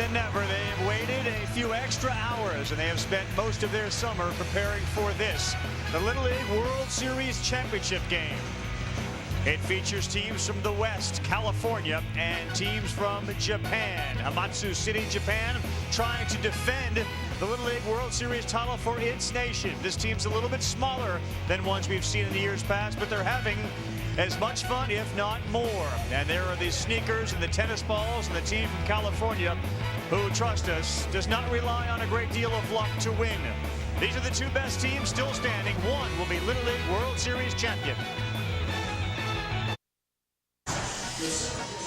than never. They have waited a few extra hours, and they have spent most of their summer preparing for this, the Little League World Series Championship game. It features teams from the West, California, and teams from Japan. Hamamatsu City, Japan, trying to defend the Little League World Series title for its nation. This team's a little bit smaller than ones we've seen in the years past, but they're having as much fun, if not more. And there are the sneakers and the tennis balls, and the team from California, who, trust us, does not rely on a great deal of luck to win. These are the two best teams still standing. One will be Little League World Series champion.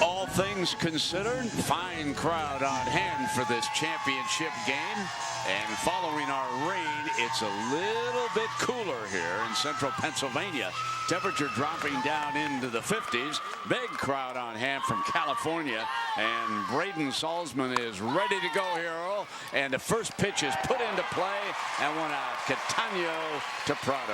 All things considered, fine crowd on hand for this championship game. And following our rain, it's a little bit cooler here in central Pennsylvania. Temperature dropping down into the 50s. Big crowd on hand from California. And Braden Salzmann is ready to go here, Earl. And the first pitch is put into play and went out. Catano to Prado.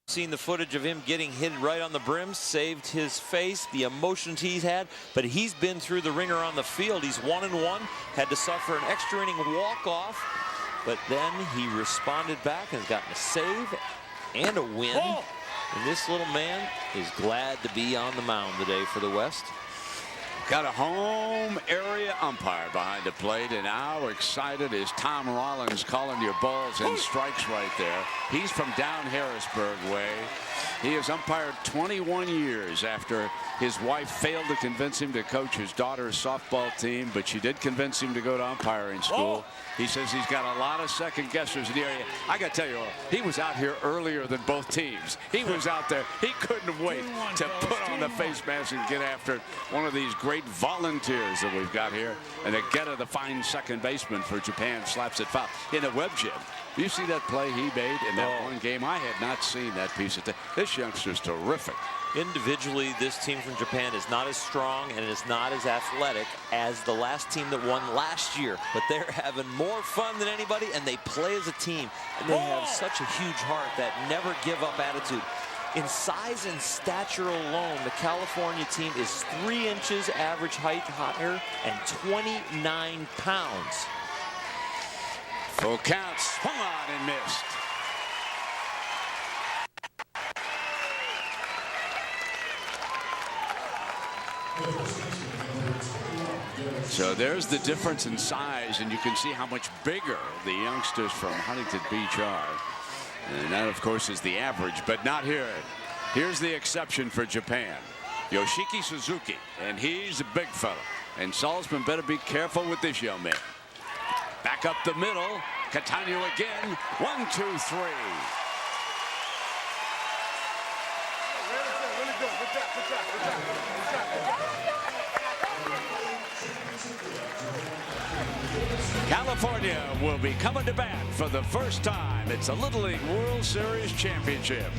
Seen the footage of him getting hit right on the brim, saved his face, the emotions he's had, but he's been through the ringer on the field. He's 1-1, had to suffer an extra inning walk-off, but then he responded back and has gotten a save and a win. And this little man is glad to be on the mound today for the West. Got a home area umpire behind the plate, and how excited is Tom Rollins calling your balls and strikes right there. He's from down Harrisburg way. He has umpired 21 years after his wife failed to convince him to coach his daughter's softball team, but she did convince him to go to umpiring school. He says he's got a lot of second guessers in the area. I got to tell you, he was out here earlier than both teams. He was out there. He couldn't wait to put on the face mask and get after one of these great volunteers that we've got here. And again, the fine second baseman for Japan slaps it foul in a web jam. You see that play he made in that one game? I had not seen that piece of this youngster's terrific. Individually, this team from Japan is not as strong and is not as athletic as the last team that won last year, but they're having more fun than anybody, and they play as a team, and they have such a huge heart, that never give up attitude. In size and stature alone, the California team is 3 inches average height higher and 29 pounds. Full count, swung on and missed. So there's the difference in size, and you can see how much bigger the youngsters from Huntington Beach are. And that, of course, is the average, but not here. Here's the exception for Japan. Yoshiki Suzuki, and he's a big fella. And Salzmann better be careful with this young man. Back up the middle. Catano again. 1, 2, 3. Really good. Good job. California will be coming to bat for the first time. It's a Little League World Series championship.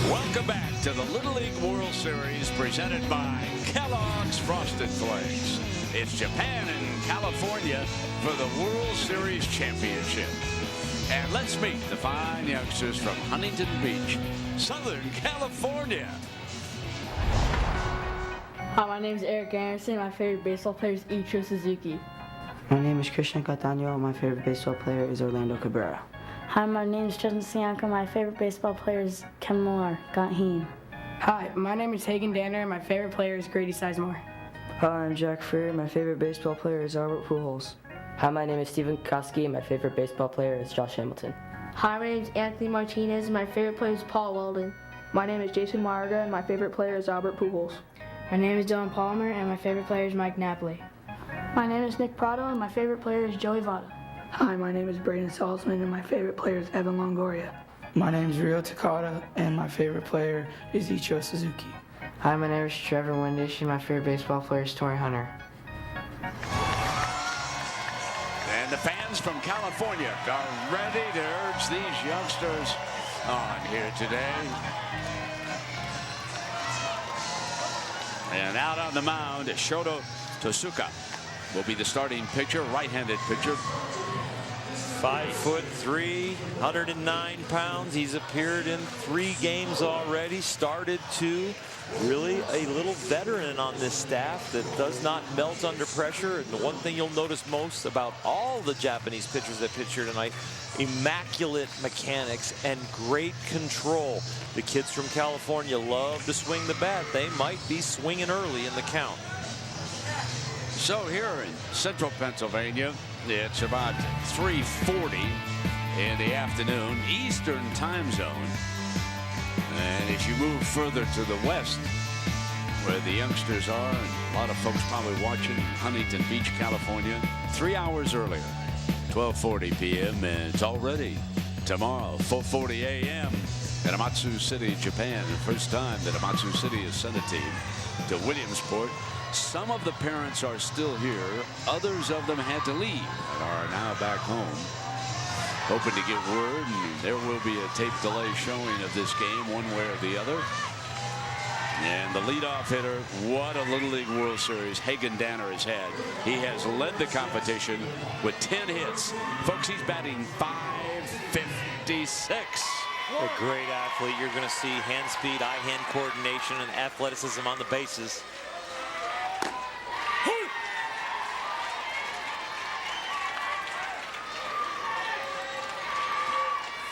Welcome back to the Little League World Series presented by Kellogg's Frosted Flakes. It's Japan and California for the World Series championship. And let's meet the fine youngsters from Huntington Beach, Southern California. Hi, my name is Erik Anderson. My favorite baseball player is Suzuki. My name is Christian Catano. My favorite baseball player is Orlando Cabrera. Hi, my name is Justin Sianka. My favorite baseball player is Ken Moore, Gaheen. Hi, my name is Hagen Danner, and my favorite player is Grady Sizemore. Hi, I'm Jack Freer. My favorite baseball player is Albert Pujols. Hi, my name is Stephen Koski, and my favorite baseball player is Josh Hamilton. Hi, my name is Anthony Martinez, and my favorite player is Paul Weldon. My name is Jason Marga, and my favorite player is Albert Pujols. My name is Dylan Palmer, and my favorite player is Mike Napoli. My name is Nick Prado, and my favorite player is Joey Votto. Hi, my name is Braden Salzmann, and my favorite player is Evan Longoria. My name is Ryo Takada, and my favorite player is Ichiro Suzuki. Hi, my name is Trevor Windish, and my favorite baseball player is Torrey Hunter. And the fans from California are ready to urge these youngsters on here today. And out on the mound, Shoto Tosuka will be the starting pitcher, right-handed pitcher. 5'3", 109 pounds. He's appeared in 3 games already. Started 2. Really a little veteran on this staff that does not melt under pressure. And the one thing you'll notice most about all the Japanese pitchers that pitch here tonight, immaculate mechanics and great control. The kids from California love to swing the bat. They might be swinging early in the count. So here in central Pennsylvania, it's about 3:40 in the afternoon, Eastern time zone. And as you move further to the west, where the youngsters are, and a lot of folks probably watching Huntington Beach, California, 3 hours earlier, 12:40 p.m. and it's already tomorrow, 4:40 a.m. in Amatsu City, Japan. The first time that Amatsu City has sent a team to Williamsport. Some of the parents are still here. Others of them had to leave and are now back home, hoping to get word, and there will be a tape delay showing of this game one way or the other. And the leadoff hitter, what a Little League World Series Hagen Danner has had. He has led the competition with 10 hits. Folks, he's batting .556. A great athlete. You're going to see hand speed, eye-hand coordination, and athleticism on the bases.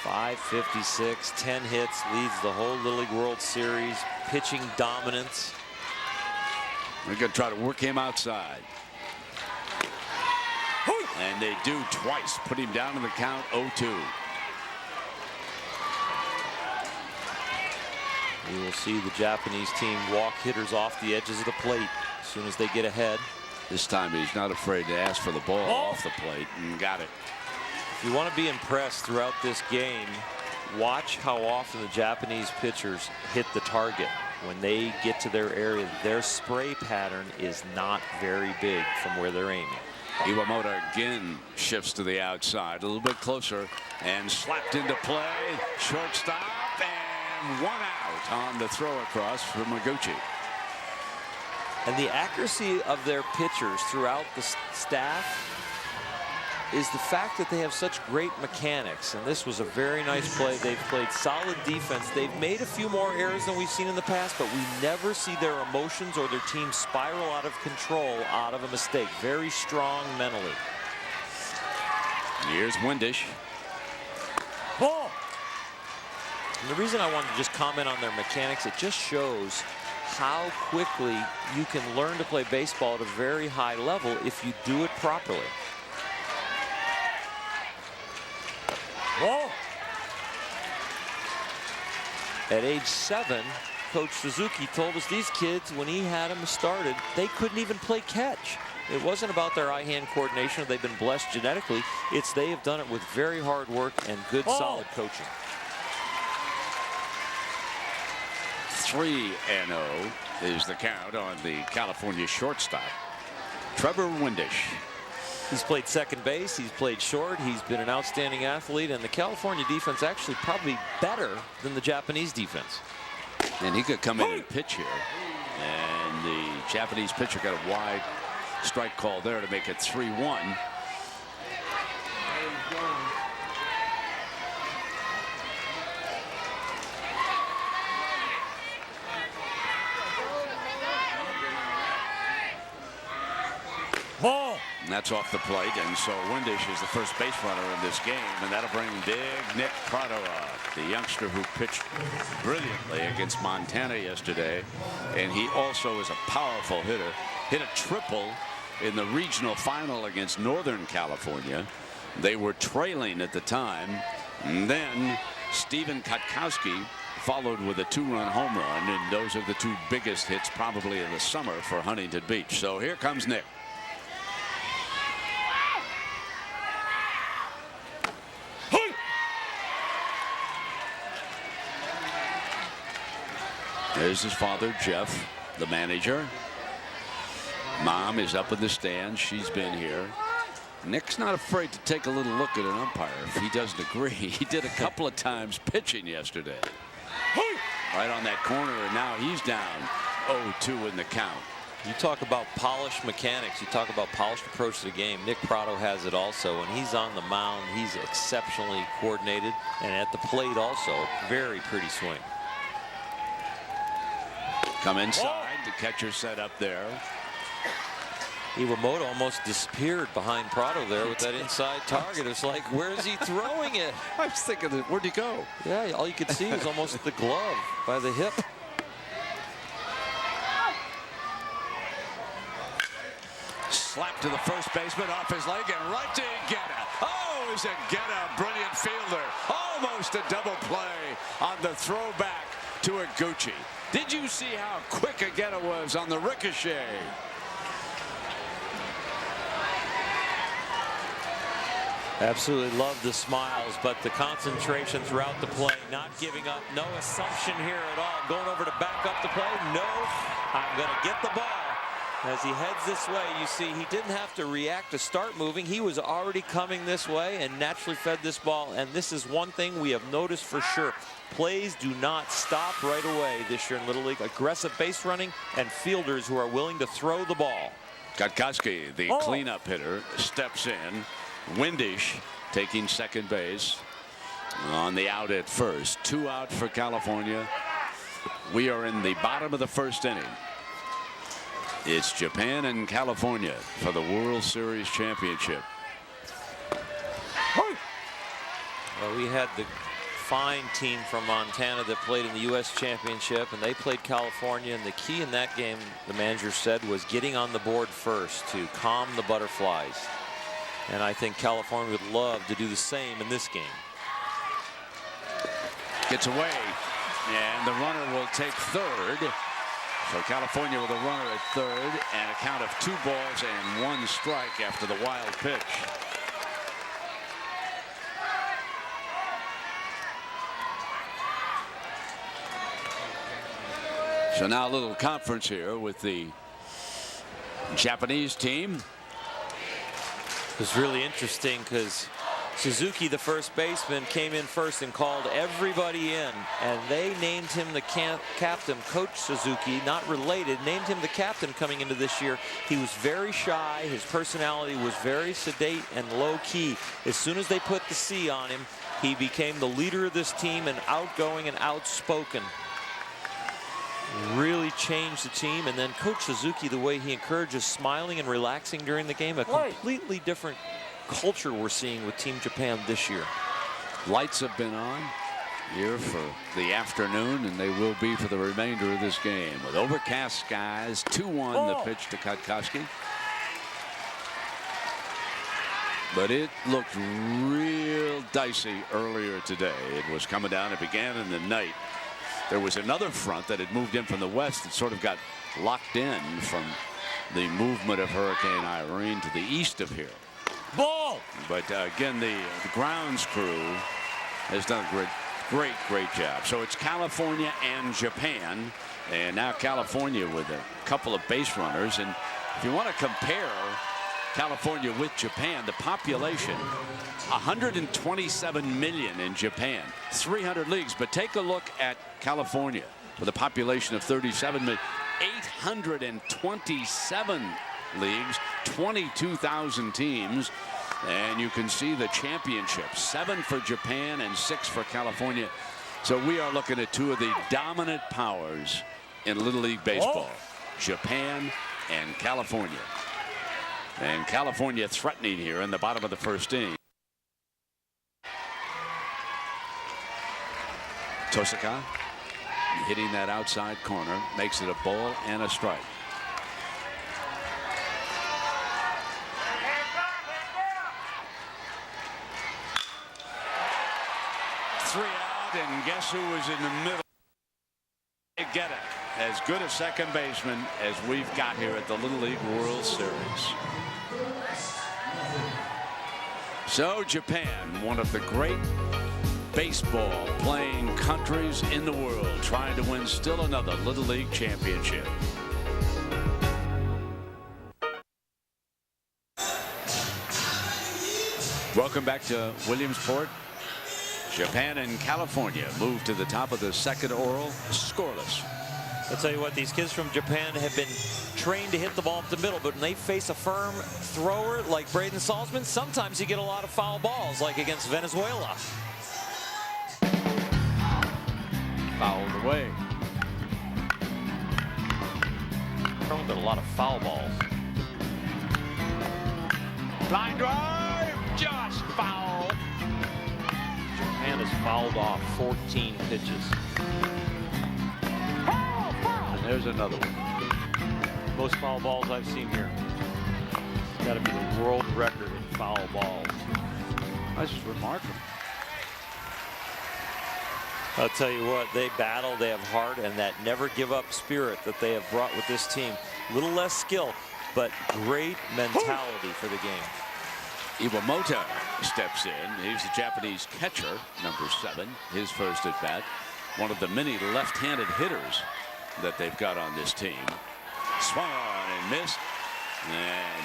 .556, 10 hits, leads the whole Little League World Series. Pitching dominance. We're going to try to work him outside. And they do twice. Put him down in the count, 0-2. We will see the Japanese team walk hitters off the edges of the plate as soon as they get ahead. This time he's not afraid to ask for the ball off the plate, and got it. If you want to be impressed throughout this game, watch how often the Japanese pitchers hit the target. When they get to their area, their spray pattern is not very big from where they're aiming. Iwamoto again shifts to the outside, a little bit closer, and slapped into play. Shortstop, and 1 out on the throw across from Maguchi. And the accuracy of their pitchers throughout the staff is the fact that they have such great mechanics. And this was a very nice play. They've played solid defense. They've made a few more errors than we've seen in the past, but we never see their emotions or their team spiral out of control out of a mistake. Very strong mentally. Here's Windish. Ball. And the reason I wanted to just comment on their mechanics, it just shows how quickly you can learn to play baseball at a very high level if you do it properly. Ball. At age 7, Coach Suzuki told us these kids, when he had them started, they couldn't even play catch. It wasn't about their eye-hand coordination, or they've been blessed genetically. It's they have done it with very hard work and good, solid coaching. 3-0 is the count on the California shortstop, Trevor Windish. He's played second base. He's played short. He's been an outstanding athlete. And the California defense actually probably better than the Japanese defense. And he could come in and pitch here. And the Japanese pitcher got a wide strike call there to make it 3-1. Ball. And that's off the plate, and so Windish is the first base runner in this game, and that'll bring big Nick Kato up, the youngster who pitched brilliantly against Montana yesterday, and he also is a powerful hitter. Hit a triple in the regional final against Northern California. They were trailing at the time, and then Stephen Kotkowski followed with a 2-run home run, and those are the 2 biggest hits probably in the summer for Huntington Beach. So here comes Nick. There's his father, Jeff, the manager. Mom is up in the stands. She's been here. Nick's not afraid to take a little look at an umpire if he doesn't agree. He did a couple of times pitching yesterday. Right on that corner, and now he's down 0-2 in the count. You talk about polished mechanics. You talk about polished approach to the game. Nick Prado has it also. When he's on the mound, he's exceptionally coordinated. And at the plate also, very pretty swing. Come inside. The catcher set up there. Iwamoto almost disappeared behind Prado there with that inside target. It's like, where is he throwing it? I was thinking, where'd he go? Yeah, all you could see was almost the glove by the hip. Slap to the first baseman off his leg and right to Igetta. Oh, is Igetta, brilliant fielder. Almost a double play on the throwback to Iguchi. Did you see how quick Igetta was on the ricochet? Absolutely love the smiles, but the concentration throughout the play, not giving up, no assumption here at all. Going over to back up the play. No, I'm going to get the ball. As he heads this way, you see he didn't have to react to start moving. He was already coming this way and naturally fed this ball. And this is one thing we have noticed for sure. Plays do not stop right away this year in Little League. Aggressive base running and fielders who are willing to throw the ball. Katkowski, the cleanup hitter, steps in. Windish taking second base on the out at first. 2 out for California. We are in the bottom of the first inning. It's Japan and California for the World Series championship. Well, we had the fine team from Montana that played in the U.S. championship, and they played California. And the key in that game, the manager said, was getting on the board first to calm the butterflies. And I think California would love to do the same in this game. Gets away, and the runner will take third. So California with a runner at third and a count of 2 balls and 1 strike after the wild pitch. So now a little conference here with the Japanese team. It was really interesting because Suzuki, the first baseman, came in first and called everybody in, and they named him the captain. Coach Suzuki, not related, named him the captain coming into this year. He was very shy. His personality was very sedate and low-key. As soon as they put the C on him, he became the leader of this team and outgoing and outspoken. Really changed the team. And then Coach Suzuki, the way he encourages smiling and relaxing during the game, a completely different culture we're seeing with Team Japan this year. Lights have been on here for the afternoon, and they will be for the remainder of this game. With overcast skies, 2-1 the pitch to Katkowski. But it looked real dicey earlier today. It was coming down. It began in the night. There was another front that had moved in from the west that sort of got locked in from the movement of Hurricane Irene to the east of here. Ball. But again, the grounds crew has done a great job. So it's California and Japan, and now California with a couple of base runners. And if you want to compare California with Japan, the population, 127 million in Japan, 300 leagues. But take a look at California with a population of 37 million, 827 leagues, 22,000 teams, and you can see the championship, 7 for Japan and 6 for California. So we are looking at 2 of the dominant powers in Little League baseball, Japan and California. And California threatening here in the bottom of the first inning. Tosaka hitting that outside corner, makes it a ball and a strike. Three out, and guess who was in the middle? Get it. As good a second baseman as we've got here at the Little League World Series. So Japan, one of the great baseball playing countries in the world, trying to win still another Little League championship. Welcome back to Williamsport. Japan and California move to the top of the second oral, scoreless. I'll tell you what, these kids from Japan have been trained to hit the ball up the middle, but when they face a firm thrower like Braden Salzmann, sometimes you get a lot of foul balls, like against Venezuela. Fouled away. Thrown a lot of foul balls. Line drive, just foul. Japan has fouled off 14 pitches. And there's another one. Most foul balls I've seen here. It's got to be the world record in foul balls. That's just remarkable. I'll tell you what, they battle, they have heart, and that never give up spirit that they have brought with this team. A little less skill, but great mentality for the game. Iwamoto steps in. He's the Japanese catcher, number 7, his first at bat. One of the many left-handed hitters that they've got on this team. Swung on and missed. And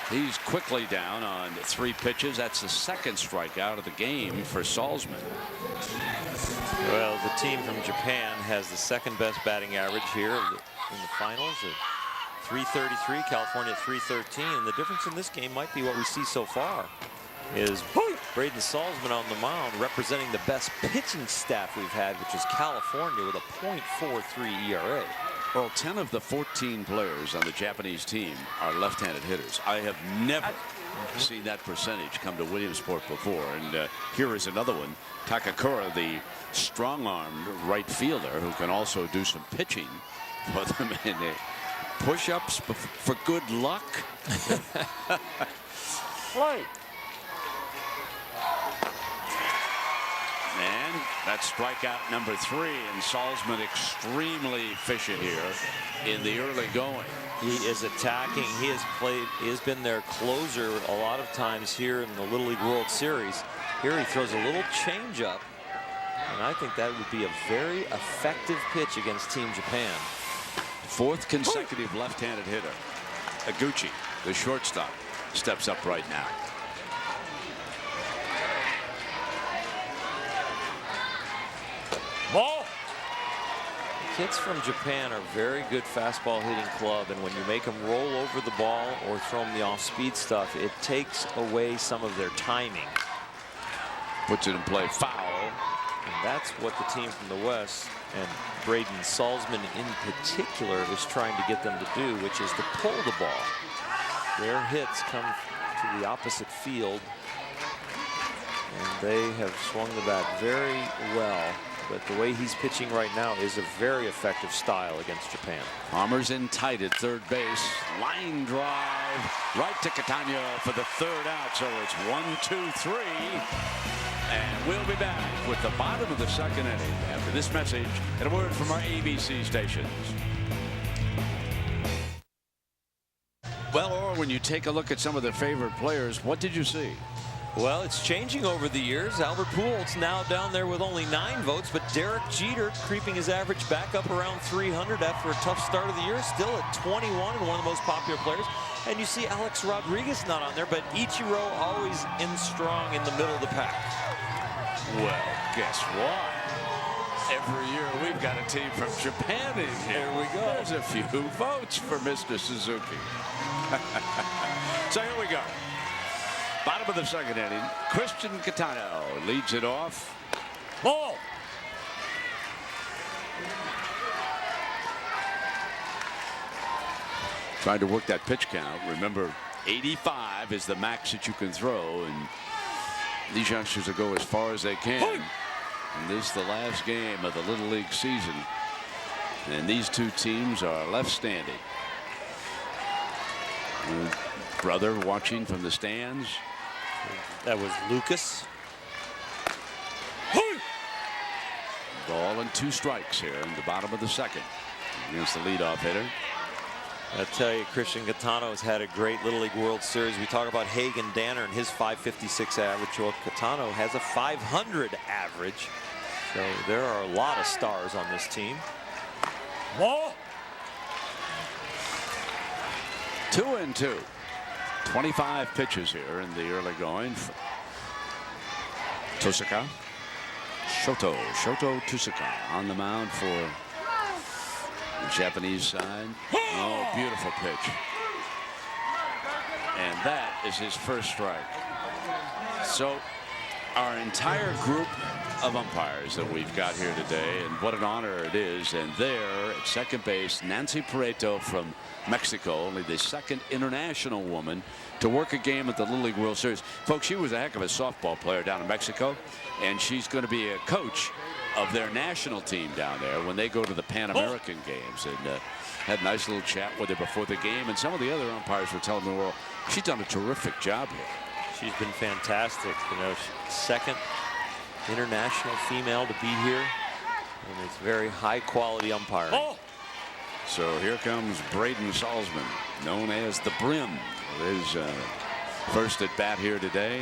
he's quickly down on 3 pitches. That's the second strikeout of the game for Salzmann. Well, the team from Japan has the second best batting average here in the finals at 333, California at 313. And the difference in this game might be what we see so far is Braden Salzmann on the mound representing the best pitching staff we've had, which is California, with a .43 ERA. Well, 10 of the 14 players on the Japanese team are left-handed hitters. I have never seen that percentage come to Williamsport before. And here is another one. Takakura, the strong-armed right fielder who can also do some pitching for them in push-ups for good luck. Play. And that's strikeout number 3, and Salzmann extremely efficient here in the early going. He is attacking. He has been their closer a lot of times here in the Little League World Series. Here he throws a little changeup, and I think that would be a very effective pitch against Team Japan. 4th consecutive left-handed hitter. Aguchi, the shortstop, steps up right now. Ball. Kids from Japan are very good fastball hitting club, and when you make them roll over the ball or throw them the off-speed stuff, it takes away some of their timing. Puts it in play, foul. And that's what the team from the West, and Braden Salzmann in particular, is trying to get them to do, which is to pull the ball. Their hits come to the opposite field, and they have swung the bat very well. But the way he's pitching right now is a very effective style against Japan. Palmer's in tight at third base. Line drive right to Catania for the 3rd out. So it's 1-2-3. And we'll be back with the bottom of the 2nd inning after this message and a word from our ABC stations. Well, or when you take a look at some of the favorite players, what did you see? Well, it's changing over the years. Albert Pujols now down there with only 9 votes, but Derek Jeter creeping his average back up around 300 after a tough start of the year, still at 21 and one of the most popular players. And you see Alex Rodriguez not on there, but Ichiro always in strong in the middle of the pack. Well, guess what? Every year we've got a team from Japan in here. Here we go. There's a few votes for Mr. Suzuki. So here we go. Bottom of the 2nd inning. Christian Catano leads it off. Ball. Trying to work that pitch count. Remember, 85 is the max that you can throw, and these youngsters will go as far as they can. And this is the last game of the Little League season, and these 2 teams are left standing. Brother watching from the stands. That was Lucas. Ball and 2 strikes here in the bottom of the 2nd against the leadoff hitter. I tell you, Christian Catano has had a great Little League World Series. We talk about Hagen Danner and his .556 average. Well, Catano has a .500 average. So there are a lot of stars on this team. Ball. 2-2. 25 pitches here in the early going. Shoto Tusaka on the mound for The Japanese side. Oh, beautiful pitch. And that is his first strike. So our entire group of umpires that we've got here today, and what an honor it is. And there at second base, Nancy Pareto from Mexico, only the second international woman to work a game at the Little League World Series. Folks, she was a heck of a softball player down in Mexico, and she's going to be a coach of their national team down there when they go to the Pan American Games. And had a nice little chat with her before the game, and some of the other umpires were telling me, well, she's done a terrific job here. She's been fantastic. You know, second international female to be here, and it's very high quality umpiring. So here comes Braden Salzmann, known as the Brim. His first at bat here today.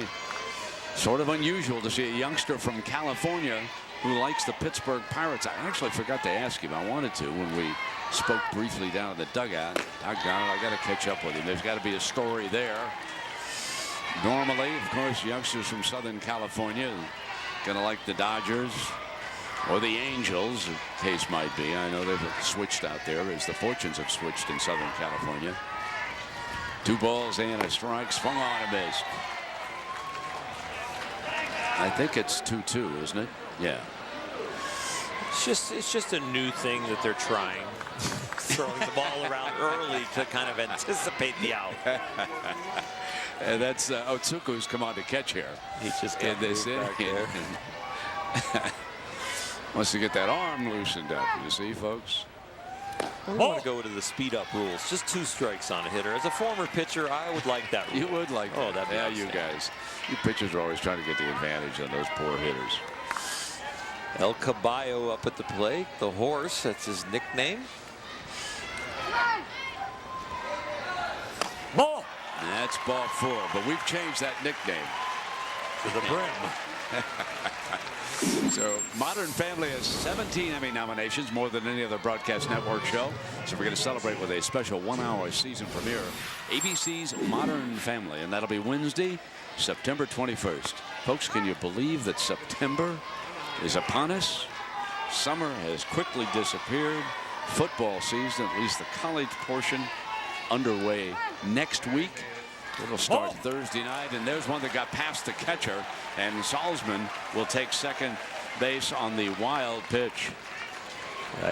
Sort of unusual to see a youngster from California who likes the Pittsburgh Pirates. I actually forgot to ask him. I wanted to when we spoke briefly down in the dugout. Doggone it, I got to catch up with him. There's got to be a story there. Normally, of course, youngsters from Southern California going to like the Dodgers or the Angels, the case might be. I know they've switched out there as the fortunes have switched in Southern California. 2 balls and a strike, swung on and missed. I think it's 2-2, isn't it? Yeah. It's just a new thing that they're trying. Throwing the ball around early to kind of anticipate the out. And that's Otsuku's come on to catch here. He just in this inning. Wants to get that arm loosened up. You see, folks? I want to go to the speed up rules. Just 2 strikes on a hitter. As a former pitcher, I would like that rule. You would like that. Oh, that'd be you guys. You pitchers are always trying to get the advantage on those poor hitters. El Caballo up at the plate. The horse, that's his nickname. Ball. That's ball 4, but we've changed that nickname to the Brim. So Modern Family has 17 Emmy nominations, more than any other broadcast network show. So we're going to celebrate with a special 1-hour season premiere, ABC's Modern Family, and that'll be Wednesday, September 21st. Folks, can you believe that September is upon us? Summer has quickly disappeared. Football season, at least the college portion, underway next week. It'll start Thursday night, and there's one that got past the catcher, and Salzmann will take second base on the wild pitch.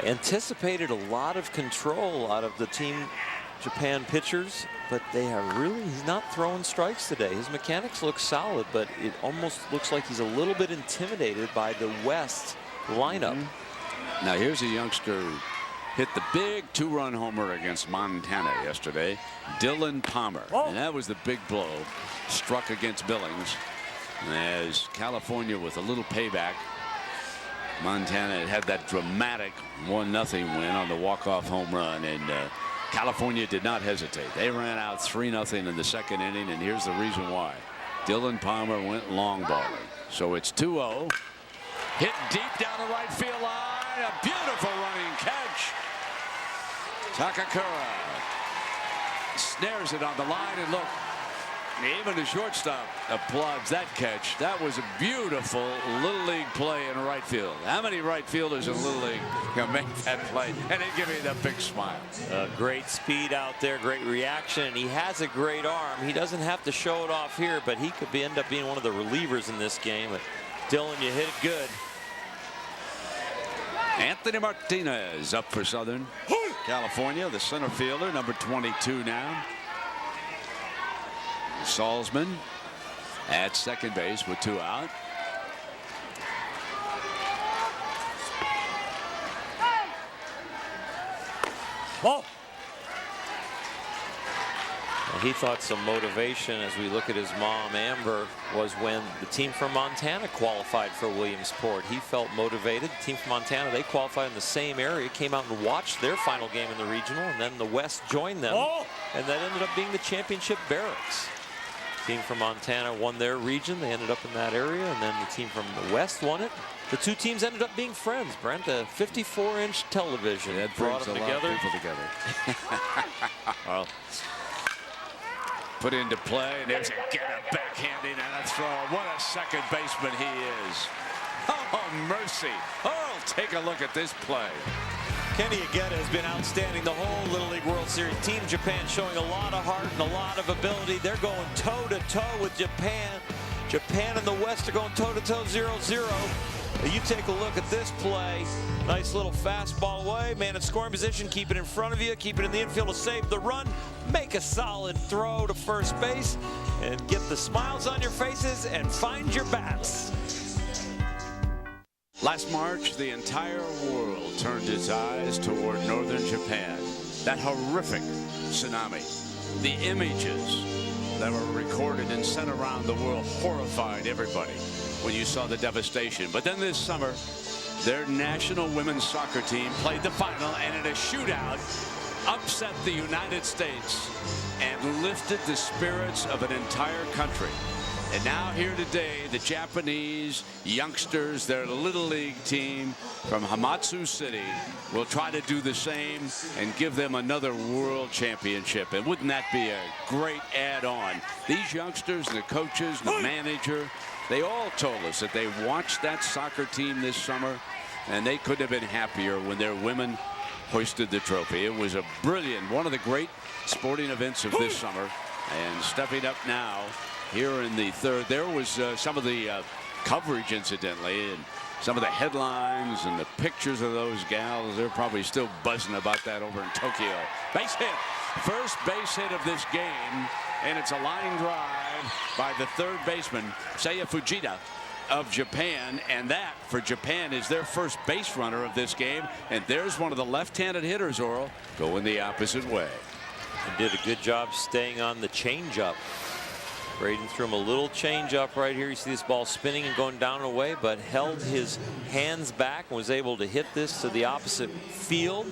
Anticipated a lot of control out of the Team Japan pitchers, but they are really, he's not throwing strikes today. His mechanics look solid, but it almost looks like he's a little bit intimidated by the West lineup. Now here's a youngster who hit the big 2-run homer against Montana yesterday, Dylan Palmer. And that was the big blow struck against Billings, as California with a little payback. Montana had that dramatic 1-0 win on the walk-off home run, and California did not hesitate. They ran out 3-0 in the second inning, and here's the reason why. Dylan Palmer went long balling. So it's 2-0. Hit deep down the right field line. A beautiful running catch. Takakura snares it on the line, and look, even the shortstop applauds that catch. That was a beautiful Little League play in right field. How many right fielders in Little League can make that play and then give me that big smile? Great speed out there, great reaction. He has a great arm. He doesn't have to show it off here, but he could end up being one of the relievers in this game. But Dylan, you hit it good. Anthony Martinez up for Southern California, the center fielder, number 22 now. Salzmann at second base with 2 out. Well, he thought some motivation, as we look at his mom, Amber, was when the team from Montana qualified for Williamsport. He felt motivated. The team from Montana, they qualified in the same area, came out and watched their final game in the regional, and then the West joined them, and that ended up being the championship barracks. The team from Montana won their region. They ended up in that area, and then the team from the West won it. The 2 teams ended up being friends, Brent. A 54-inch television that brought brings them a together. lot of people together. Well, put into play, and there's a backhanding and a throw. What a second baseman he is. Oh, mercy. Oh, take a look at this play. Kenny Agetta has been outstanding the whole Little League World Series. Team Japan showing a lot of heart and a lot of ability. They're going toe-to-toe with Japan. Japan and the West are going toe-to-toe 0-0. You take a look at this play. Nice little fastball away. Man in scoring position. Keep it in front of you. Keep it in the infield to save the run. Make a solid throw to first base. And get the smiles on your faces and find your bats. Last March, the entire world turned its eyes toward northern Japan. That horrific tsunami. The images that were recorded and sent around the world horrified everybody when you saw the devastation. But then this summer, their national women's soccer team played the final and in a shootout upset the United States and lifted the spirits of an entire country. And now here today, the Japanese youngsters, their Little League team from Hamatsu City, will try to do the same and give them another world championship. And wouldn't that be a great add-on? These youngsters, the coaches, the manager, they all told us that they watched that soccer team this summer, and they couldn't have been happier when their women hoisted the trophy. It was a brilliant, one of the great sporting events of this summer. And stepping up now, here in the third, there was some of the coverage, incidentally, and some of the headlines and the pictures of those gals. They're probably still buzzing about that over in Tokyo. Base hit, first base hit of this game, and it's a line drive by the third baseman, Seiya Fujita of Japan, and that for Japan is their first base runner of this game. And there's one of the left-handed hitters, Oral, going the opposite way. And did a good job staying on the changeup. Braden threw him a little change up right here. You see this ball spinning and going down and away, but held his hands back and was able to hit this to the opposite field.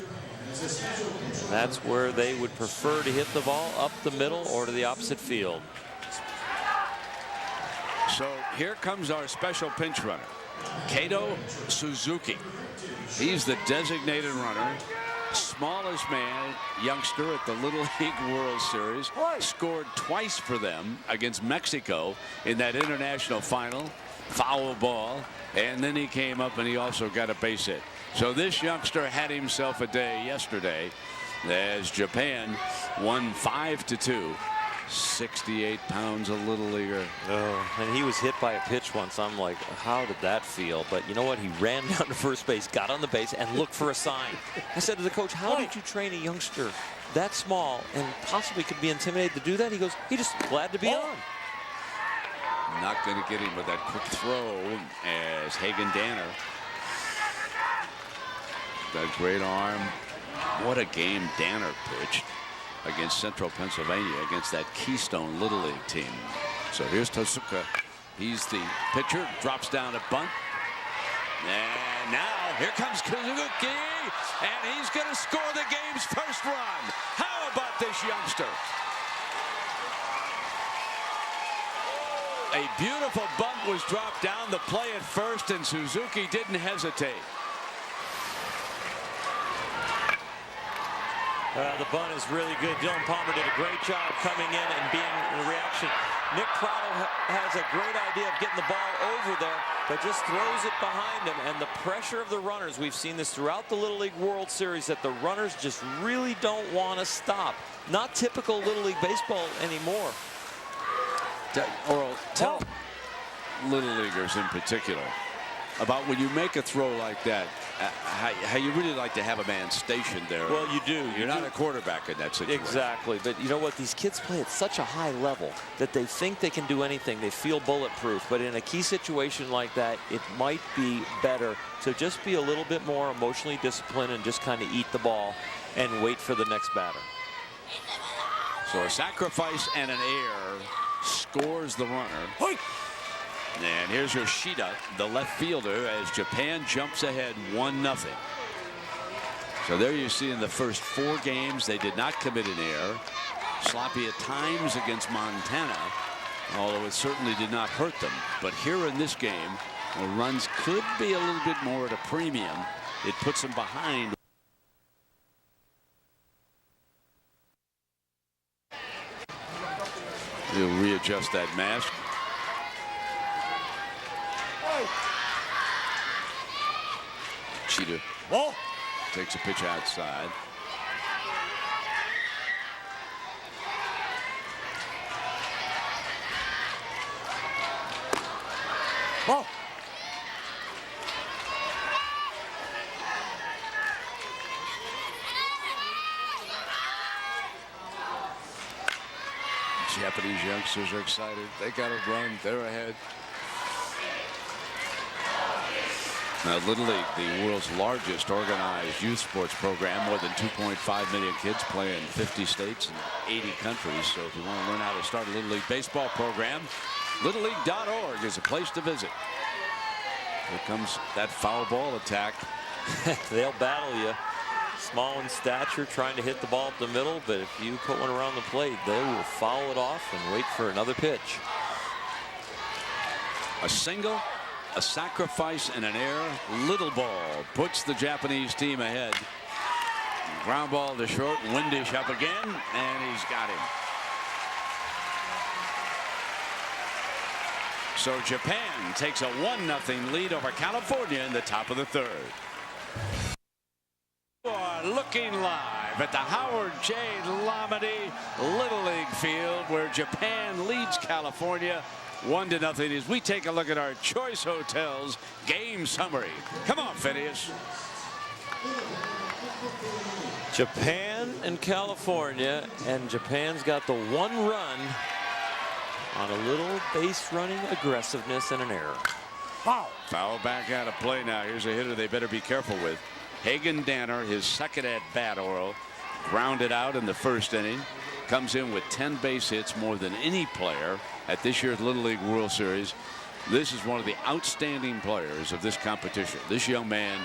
That's where they would prefer to hit the ball, up the middle or to the opposite field. So here comes our special pinch runner, Kato Suzuki. He's the designated runner. Smallest man, youngster at the Little League World Series, scored twice for them against Mexico in that international final. Foul ball, and then he came up and he also got a base hit. So this youngster had himself a day yesterday as Japan won 5-2. 68 pounds, a little leaguer. Oh, and he was hit by a pitch once. I'm like, how did that feel? But you know what? He ran down to first base, got on the base, and looked for a sign. I said to the coach, how did you train a youngster that small and possibly could be intimidated to do that? He goes, he just glad to be on. Not going to get him with that quick throw as Hagen Danner. That great arm. What a game Danner pitched against Central Pennsylvania, against that Keystone Little League team. So here's Tosuka. He's the pitcher, drops down a bunt. And now here comes Suzuki, and he's going to score the game's first run. How about this youngster? A beautiful bunt was dropped down the play at first, and Suzuki didn't hesitate. The bunt is really good. Dylan Palmer did a great job coming in and being the reaction. Nick Prado has a great idea of getting the ball over there, but just throws it behind him. And the pressure of the runners, we've seen this throughout the Little League World Series, that the runners just really don't want to stop. Not typical Little League baseball anymore. Oral, tell Little Leaguers in particular about when you make a throw like that, how you really like to have a man stationed there. Well, you do. You're not a quarterback in that situation. Exactly. But you know what? These kids play at such a high level that they think they can do anything. They feel bulletproof. But in a key situation like that, it might be better to just be a little bit more emotionally disciplined and just kind of eat the ball and wait for the next batter. So a sacrifice and an error scores the runner. And here's Yoshida, the left fielder, as Japan jumps ahead 1-0. So there you see in the first 4 games, they did not commit an error. Sloppy at times against Montana, although it certainly did not hurt them. But here in this game, the runs could be a little bit more at a premium. It puts them behind. He'll readjust that mask. Cheetah. Ball. takes a pitch outside. Ball. Japanese youngsters are excited. They got to run. They're ahead. Now, Little League, the world's largest organized youth sports program, more than 2.5 million kids play in 50 states and 80 countries. So if you want to learn how to start a Little League baseball program, littleleague.org is a place to visit. Here comes that foul ball attack. They'll battle you. Small in stature, trying to hit the ball up the middle, but if you put one around the plate, they will foul it off and wait for another pitch. A single, a sacrifice, and an error. Little ball puts the Japanese team ahead. Ground ball to short. Windish up again, and he's got him. So Japan takes a 1-0 lead over California in the top of the third. Looking live at the Howard J. Lamade Little League field, where Japan leads California 1-0 as we take a look at our Choice Hotels game summary. Come on, Phineas. Japan and California, and Japan's got the 1 run on a little base running aggressiveness and an error. Foul. Foul back out of play now. Here's a hitter they better be careful with. Hagen Danner, his second at bat, Oro, grounded out in the first inning. Comes in with 10 base hits, more than any player at this year's Little League World Series. This is one of the outstanding players of this competition. This young man,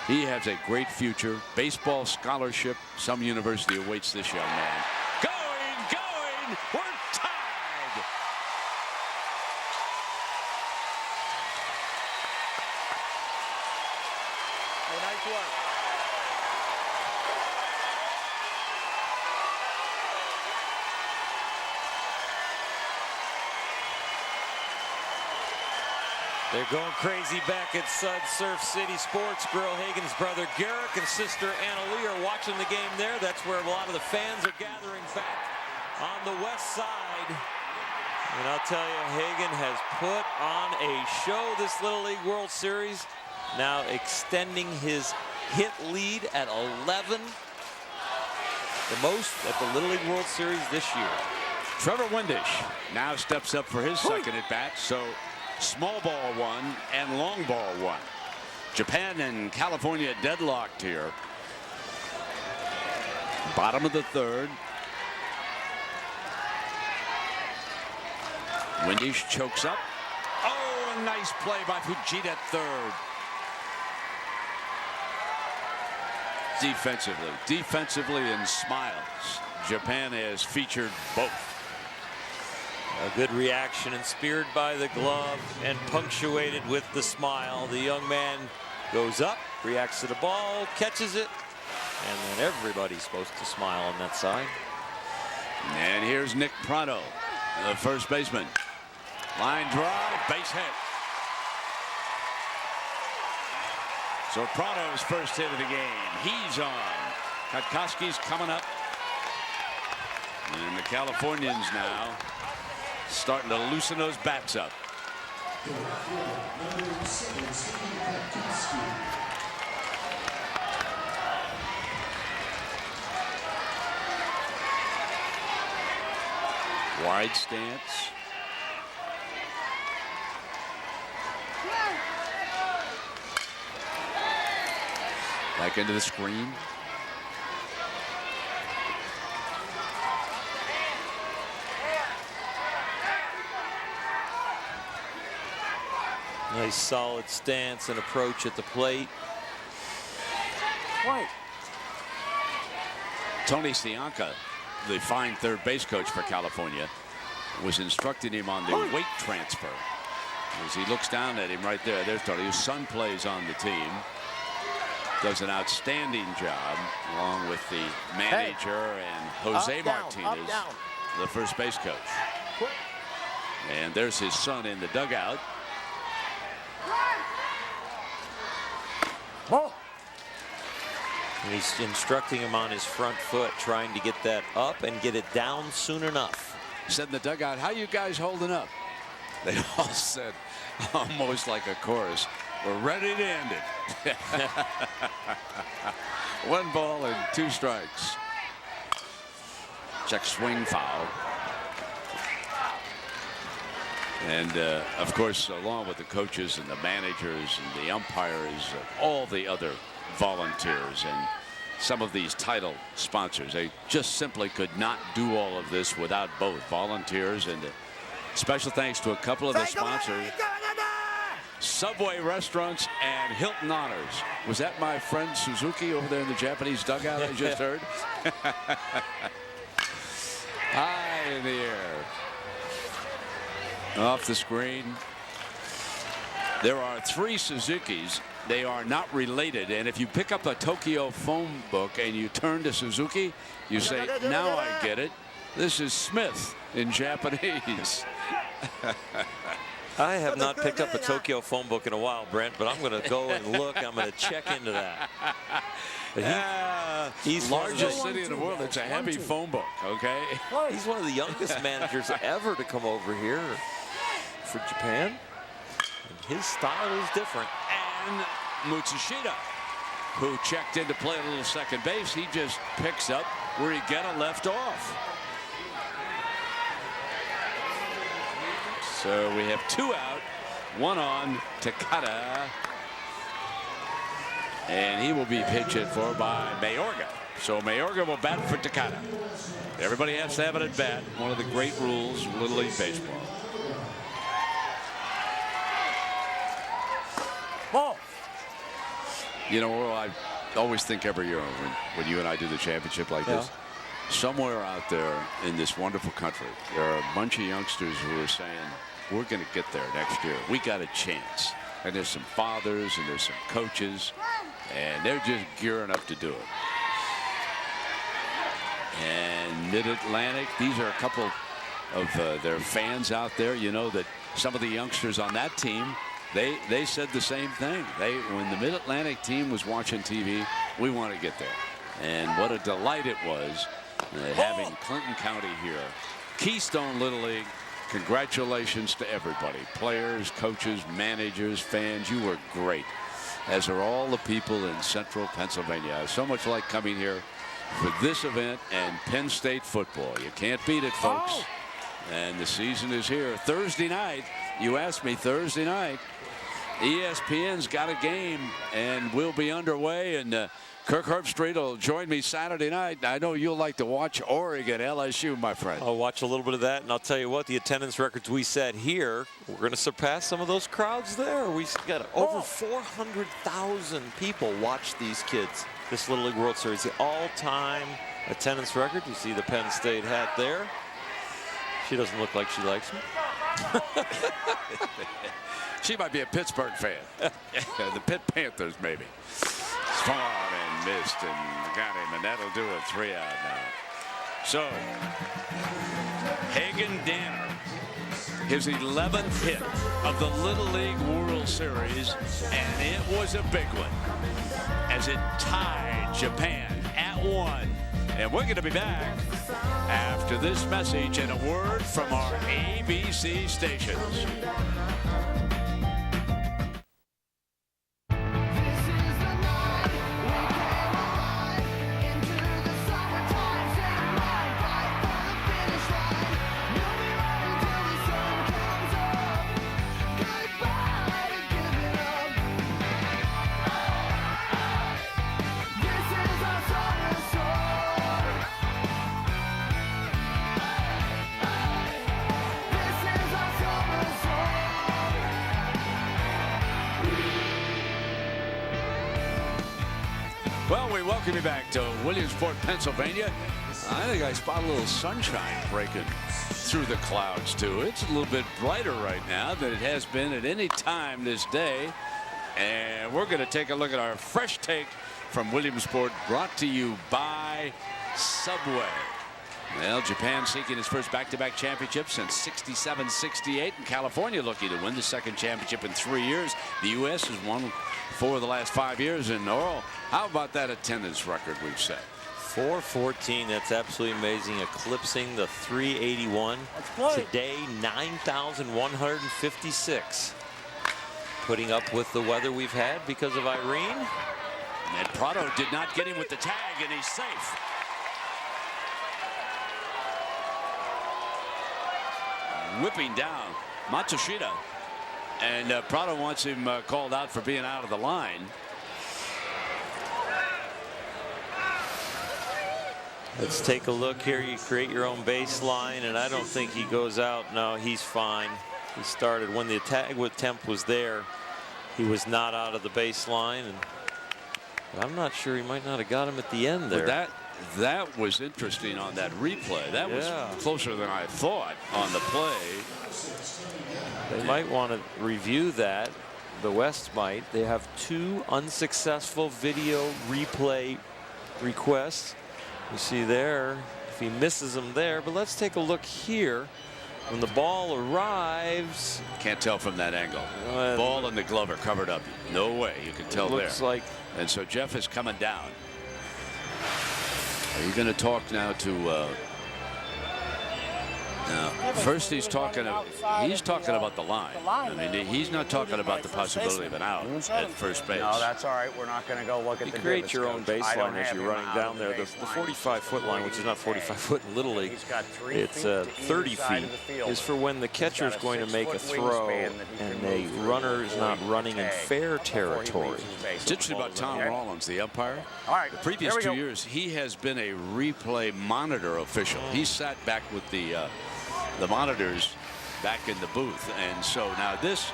he has a great future. Baseball scholarship. Some university awaits this young man. Going. We're tied. Nice work. They're going crazy back at Sud Surf City Sports Grill. Hagen's brother Garrick and sister Anna Lee are watching the game there. That's where a lot of the fans are gathering back on the west side. And I'll tell you, Hagen has put on a show this Little League World Series. Now extending his hit lead at 11. The most at the Little League World Series this year. Trevor Windish now steps up for his second at bat. So small ball 1 and long ball 1. Japan and California deadlocked here. Bottom of the third. Windish chokes up. Oh, a nice play by Fujita at third. Defensively and smiles. Japan has featured both. A good reaction, and speared by the glove and punctuated with the smile. The young man goes up, reacts to the ball, catches it, and then everybody's supposed to smile on that side. And here's Nick Prado, the first baseman. Line drive, base hit. So Prado's first hit of the game. He's on. Katkoski's coming up. And the Californians now starting to loosen those bats up. Wide stance. Back into the screen. Nice solid stance and approach at the plate. White. Tony Sianka, the fine third base coach for California, was instructing him on the weight transfer. As he looks down at him right there, there's Tony, whose son plays on the team. Does an outstanding job, along with the manager and Jose Martinez, the first base coach. And there's his son in the dugout. And he's instructing him on his front foot, trying to get that up and get it down soon enough. Said in the dugout, how you guys holding up? They all said, almost like a chorus, we're ready to end it. 1 ball and 2 strikes. Check swing foul. And of course, along with the coaches and the managers and the umpires, all the other volunteers and some of these title sponsors, they just simply could not do all of this without both volunteers and special thanks to a couple of the sponsors. Subway Restaurants and Hilton Honors. Was that my friend Suzuki over there in the Japanese dugout I just heard? High in the air. Off the screen. There are 3 Suzukis. They are not related. And if you pick up a Tokyo phone book and you turn to Suzuki, you say, now I get it. This is Smith in Japanese. I have not picked up a Tokyo phone book in a while, Brent, but I'm going to go and look. I'm going to check into that. He's largest city in the world. It's a heavy phone book, okay? Well, he's one of the youngest managers ever to come over here for Japan. And his style is different. And Matsushita, who checked in to play a little second base, he just picks up where Igetta left off. So we have 2 out, 1 on Takada. And he will be pitched hit for by Mayorga. So Mayorga will bat for Takada. Everybody has to have it at bat. One of the great rules of Little League Baseball. Ball. You know, I always think every year when you and I do the championship like this, somewhere out there in this wonderful country, there are a bunch of youngsters who are saying, we're going to get there next year. We got a chance. And there's some fathers and there's some coaches, and they're just gearing up to do it. And Mid-Atlantic, these are a couple of their fans out there. You know that some of the youngsters on that team, they said the same thing. When the Mid-Atlantic team was watching TV, we want to get there. And what a delight it was having Clinton County here. Keystone Little League. Congratulations to everybody. Players, coaches, managers, fans. You were great. As are all the people in central Pennsylvania. I so much like coming here for this event and Penn State football. You can't beat it, folks. And the season is here. Thursday night, you asked me Thursday night, ESPN's got a game and we'll be underway. And Kirk Herbstreit will join me Saturday night. I know you'll like to watch Oregon LSU, my friend. I'll watch a little bit of that, and I'll tell you what, the attendance records we set here, we're going to surpass some of those crowds there. We got over 400,000 people watch these kids. This Little League World Series, the all-time attendance record. You see the Penn State hat there. She doesn't look like she likes me. She might be a Pittsburgh fan. The Pitt Panthers, maybe. Swung and missed and got him, and that'll do it. 3 out now. So, Hagen Danner, his 11th hit of the Little League World Series, and it was a big one as it tied Japan at 1. And we're going to be back after this message and a word from our ABC stations. Well, we welcome you back to Williamsport, Pennsylvania. I think I spot a little sunshine breaking through the clouds, too. It's a little bit brighter right now than it has been at any time this day. And we're going to take a look at our fresh take from Williamsport, brought to you by Subway. Well, Japan seeking its first back-to-back championship since '67-68, and California looking to win the second championship in 3 years. The U.S. has won 4 of the last 5 years. And Oral, how about that attendance record we've set? 414. That's absolutely amazing, eclipsing the 381. Today, 9,156. Putting up with the weather we've had because of Irene. And Prado did not get him with the tag, and he's safe. Whipping down Matsushita, and Prado wants him called out for being out of the line. Let's take a look here. You create your own baseline, and I don't think he goes out. No, he's fine. He started when the tag attempt was there. He was not out of the baseline, and I'm not sure, he might not have got him at the end there. But that was interesting on that replay. That was closer than I thought on the play. They might want to review that. The West might. They have 2 unsuccessful video replay requests. You see there, if he misses them there. But let's take a look here. When the ball arrives. Can't tell from that angle. Ball and the glove are covered up. No way you can tell there. Looks like. And so Jeff is coming down. Are you going to talk now to first he's talking about the line. I mean, he's not talking about the possibility of an out at first base. No, that's all right. We're not going to go look at the. You create your own baseline as you're running down there. The 45-foot line, which is not 45 foot in Little League, it's 30 feet, is for when the catcher is going to make a throw and the runner is not running in fair territory. It's interesting about Tom Rollins, the umpire. The previous 2 years, he has been a replay monitor official. He sat back with the monitors back in the booth, and so now this,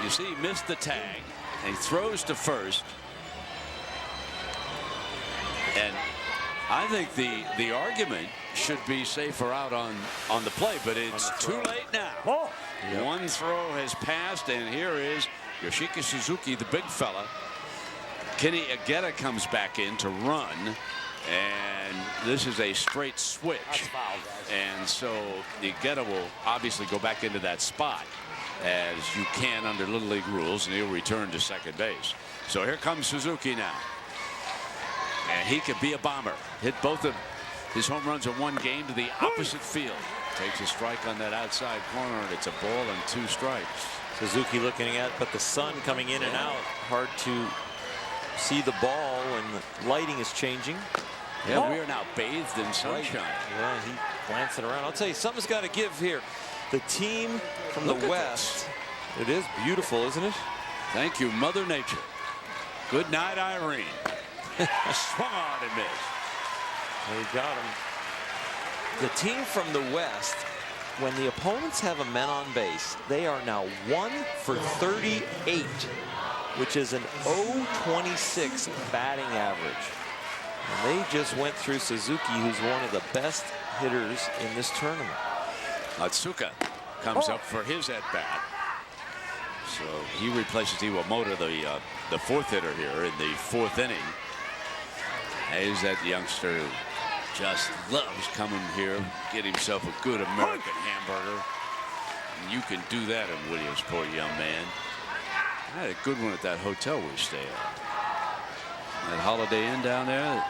you see, he missed the tag, and he throws to first, and I think the argument should be safer out on the play, but it's too late now. One throw has passed, and here is Yoshiki Suzuki, the big fella. Kenny Agetta comes back in to run. And this is a straight switch, and so Agetta will obviously go back into that spot as you can under Little League rules, and he'll return to second base. So here comes Suzuki now, and he could be a bomber. Hit both of his home runs in one game to the opposite field. Takes a strike on that outside corner, and it's a ball and 2 strikes. Suzuki looking at, but the sun coming in and out, hard to see the ball when the lighting is changing. Yeah, we are now bathed in sunshine. Yeah, he glancing around. I'll tell you, something's got to give here. The team from the West. It is beautiful, isn't it? Thank you, Mother Nature. Good night, Irene. Swung on and missed. They got him. The team from the West, when the opponents have a men on base, they are now 1 for 38, which is an .026 batting average. And they just went through Suzuki, who's one of the best hitters in this tournament. Atsuka comes up for his at-bat. So he replaces Iwamoto, the 4th hitter here in the 4th inning. Is that youngster who just loves coming here, get himself a good American hamburger. And you can do that in Williamsport, young man. I had a good one at that hotel we stayed at. That Holiday Inn down there.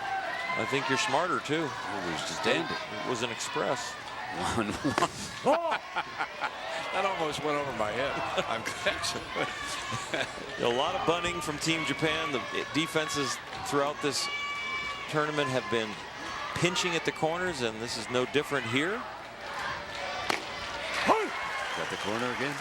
I think you're smarter too. It was just dandy. It was an express. 1-1. That almost went over my head. I'm glad. A lot of bunting from Team Japan. The defenses throughout this tournament have been pinching at the corners, and this is no different here. Got the corner again.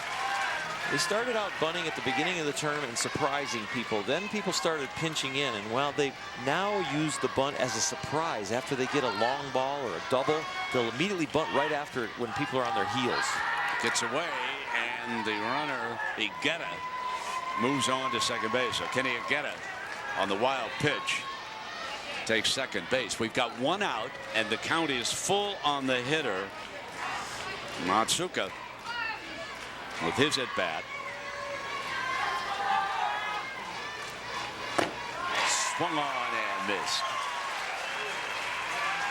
They started out bunting at the beginning of the tournament and surprising people. Then people started pinching in, and while they now use the bunt as a surprise after they get a long ball or a double, they'll immediately bunt right after it when people are on their heels. Gets away, and the runner, Agetta, moves on to second base. So Kenny Agetta on the wild pitch takes second base. We've got 1 out, and the count is full on the hitter, Matsuka, with his at bat. Swung on and missed.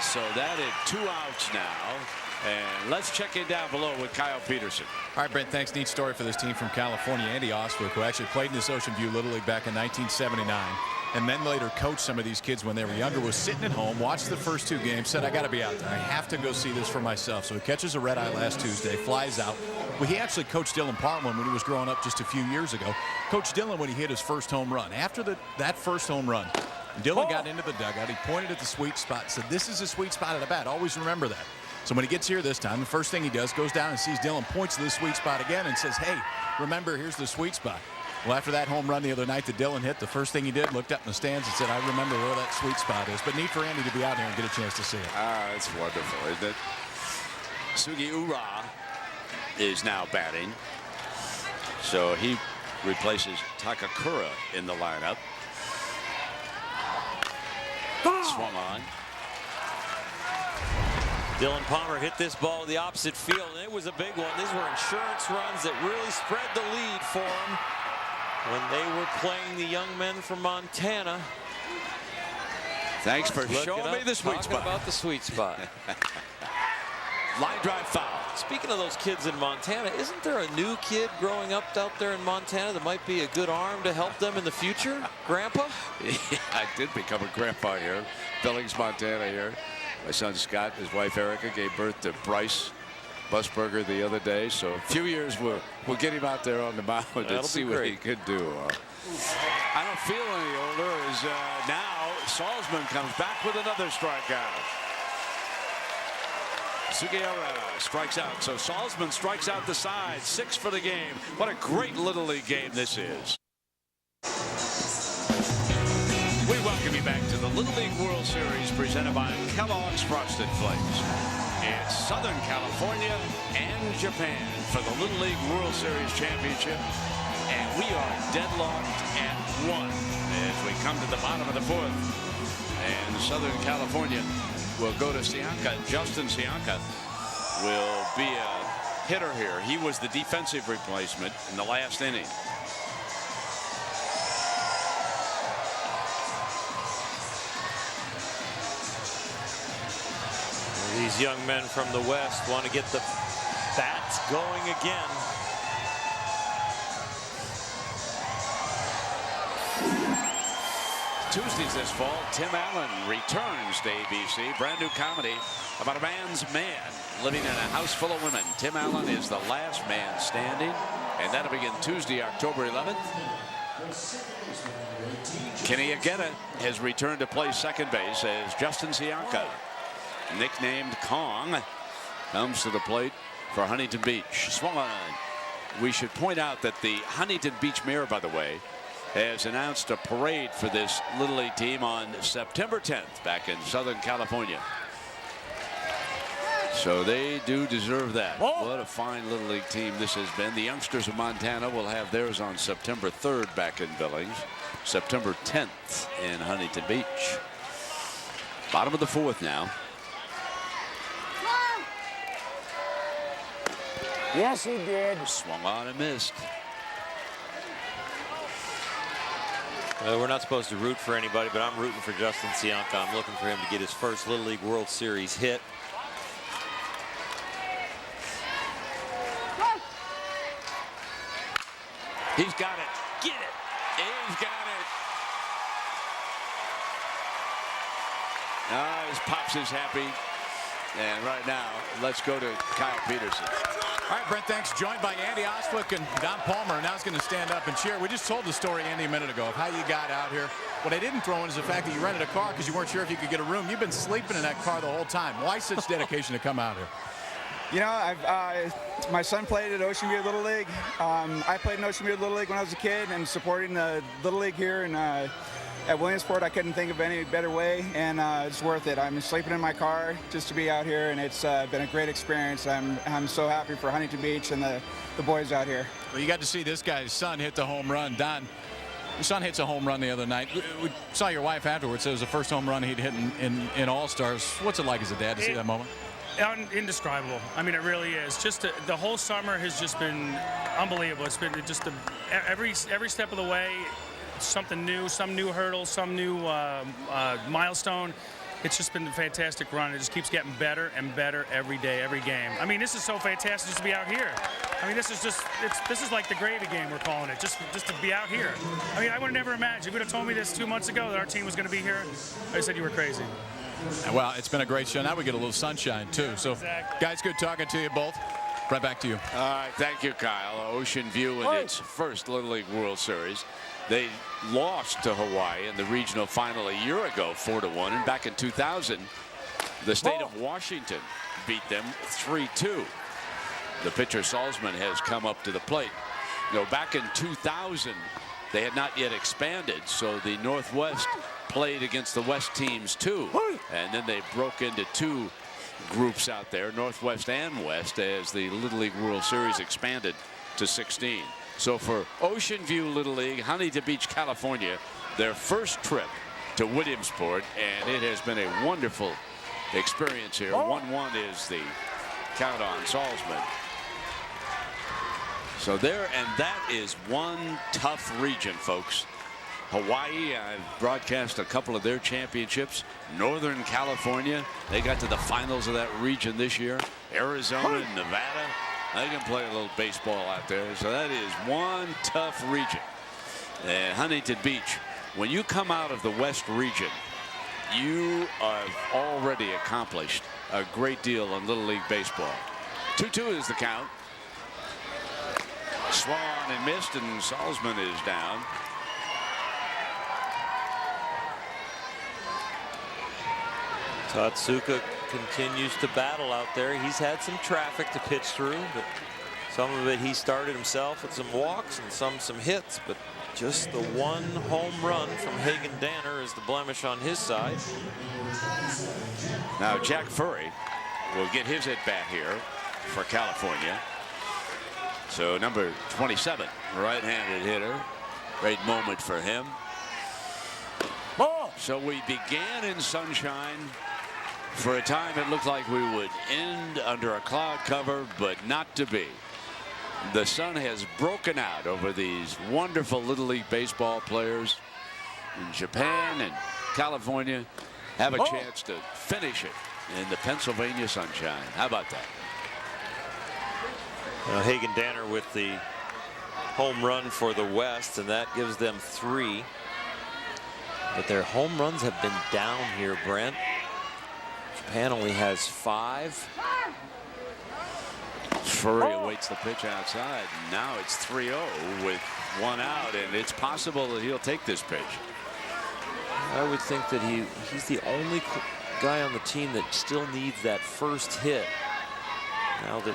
So that is 2 outs now. And let's check in down below with Kyle Peterson. All right, Brent, thanks. Neat story for this team from California. Andy Ostwick, who actually played in this Ocean View Little League back in 1979, and then later coached some of these kids when they were younger, was sitting at home, watched the first 2 games, said, I got to be out there. I have to go see this for myself. So he catches a red eye last Tuesday, flies out. Well, he actually coached Dylan Parlin when he was growing up just a few years ago. Coached Dylan when he hit his first home run. After that first home run, Dylan got into the dugout. He pointed at the sweet spot, said, this is a sweet spot at a bat. Always remember that. So when he gets here this time, the first thing he does, goes down and sees Dylan, points to the sweet spot again and says, hey, remember, here's the sweet spot. Well, after that home run the other night that Dylan hit, the first thing he did, looked up in the stands and said, I remember where that sweet spot is. But neat for Andy to be out here and get a chance to see it. It's wonderful, isn't it? Sugi Ura is now batting. So he replaces Takakura in the lineup. Swung on. Dylan Palmer hit this ball to the opposite field, and it was a big one. These were insurance runs that really spread the lead for him when they were playing the young men from Montana. Thanks for showing me the sweet spot. About the sweet spot. Line drive foul. Speaking of those kids in Montana, isn't there a new kid growing up out there in Montana that might be a good arm to help them in the future? Grandpa? Yeah, I did become a grandpa here. Billings, Montana here. My son Scott, his wife Erica, gave birth to Bryce Busberger the other day. So a few years we'll get him out there on the mound and see what he could do. I don't feel any older as now Salzmann comes back with another strikeout. Sugiura strikes out. So Salzmann strikes out the side. 6 for the game. What a great Little League game this is. We welcome you back to the Little League World Series presented by Kellogg's Frosted Flakes. It's Southern California and Japan for the Little League World Series Championship. And we are deadlocked at 1 as we come to the bottom of the 4th. And Southern California will go to Sianka. Justin Sianka will be a hitter here. He was the defensive replacement in the last inning. These young men from the West want to get the bats going again. Tuesdays this fall, Tim Allen returns to ABC. Brand new comedy about a man's man living in a house full of women. Tim Allen is the last man standing, and that'll begin Tuesday, October 11th. Kenny Agena has returned to play second base as Justin Sianka, nicknamed Kong, comes to the plate for Huntington Beach. Swung on. We should point out that the Huntington Beach Mayor, by the way, has announced a parade for this Little League team on September 10th back in Southern California. So they do deserve that. What a fine Little League team this has been. The youngsters of Montana will have theirs on September 3rd back in Billings, September 10th in Huntington Beach. Bottom of the 4th now. Yes, he did. Swung on and missed. Well, we're not supposed to root for anybody, but I'm rooting for Justin Sianka. I'm looking for him to get his first Little League World Series hit. He's got it. Get it. He's got it. His Pops is happy. And right now, let's go to Kyle Peterson. All right, Brent, thanks. Joined by Andy Ostwick and Don Palmer. Now he's going to stand up and cheer. We just told the story, Andy, a minute ago of how you got out here. What I didn't throw in is the fact that you rented a car because you weren't sure if you could get a room. You've been sleeping in that car the whole time. Why such dedication to come out here? You know, my son played at Ocean View Little League. I played in Ocean View Little League when I was a kid, and supporting the Little League here and at Williamsport, I couldn't think of any better way, and it's worth it. I'm sleeping in my car just to be out here, and it's been a great experience. I'm so happy for Huntington Beach and the boys out here. Well, you got to see this guy's son hit the home run. Don, your son hits a home run the other night. We saw your wife afterwards. It was the first home run he'd hit in All-Stars. What's it like as a dad to see that moment? Indescribable. I mean, it really is. Just the whole summer has just been unbelievable. It's been just every step of the way, something new, some new hurdle, some new milestone. it's just been a fantastic run. It just keeps getting better and better every day, every game. I mean, this is so fantastic just to be out here. I mean, this is like the gravy game, we're calling it, just to be out here. I mean, I would have never imagined. If you would have told me this 2 months ago that our team was going to be here, I said you were crazy. Well, it's been a great show. Now we get a little sunshine, too. So, guys, good talking to you both. Right back to you. All right, thank you, Kyle. Ocean View in its first Little League World Series. They lost to Hawaii in the regional final a year ago, 4-1. And back in 2000, the state of Washington beat them 3-2. The pitcher Salzmann has come up to the plate. You know, back in 2000, they had not yet expanded, so the Northwest played against the West teams too, and then they broke into two groups out there, Northwest and West, as the Little League World Series expanded to 16. So for Ocean View Little League, Huntington Beach, California, their first trip to Williamsport, and it has been a wonderful experience here. 1-1 is the count on Salzmann. So there, and that is one tough region, folks. Hawaii, I've broadcast a couple of their championships. Northern California, they got to the finals of that region this year. Arizona and Nevada, they can play a little baseball out there. So that is one tough region. And Huntington Beach, when you come out of the West region, you have already accomplished a great deal in Little League baseball. 2-2 is the count. Swung and missed, and Salzmann is down. Tatsuka continues to battle out there. He's had some traffic to pitch through, but some of it he started himself with some walks and some hits, but just the one home run from Hagen Danner is the blemish on his side. Now Jack Furry will get his at bat here for California. So number 27, right-handed hitter. Great moment for him. So we began in sunshine. For a time, it looked like we would end under a cloud cover, but not to be. The sun has broken out over these wonderful Little League baseball players in Japan and California. Have a chance to finish it in the Pennsylvania sunshine. How about that? Hagen Danner with the home run for the West, and that gives them 3. But their home runs have been down here, Brent. Japan only has 5. Furry awaits the pitch outside. Now it's 3-0 with 1 out, and it's possible that he'll take this pitch. I would think that he's the only guy on the team that still needs that first hit. Now that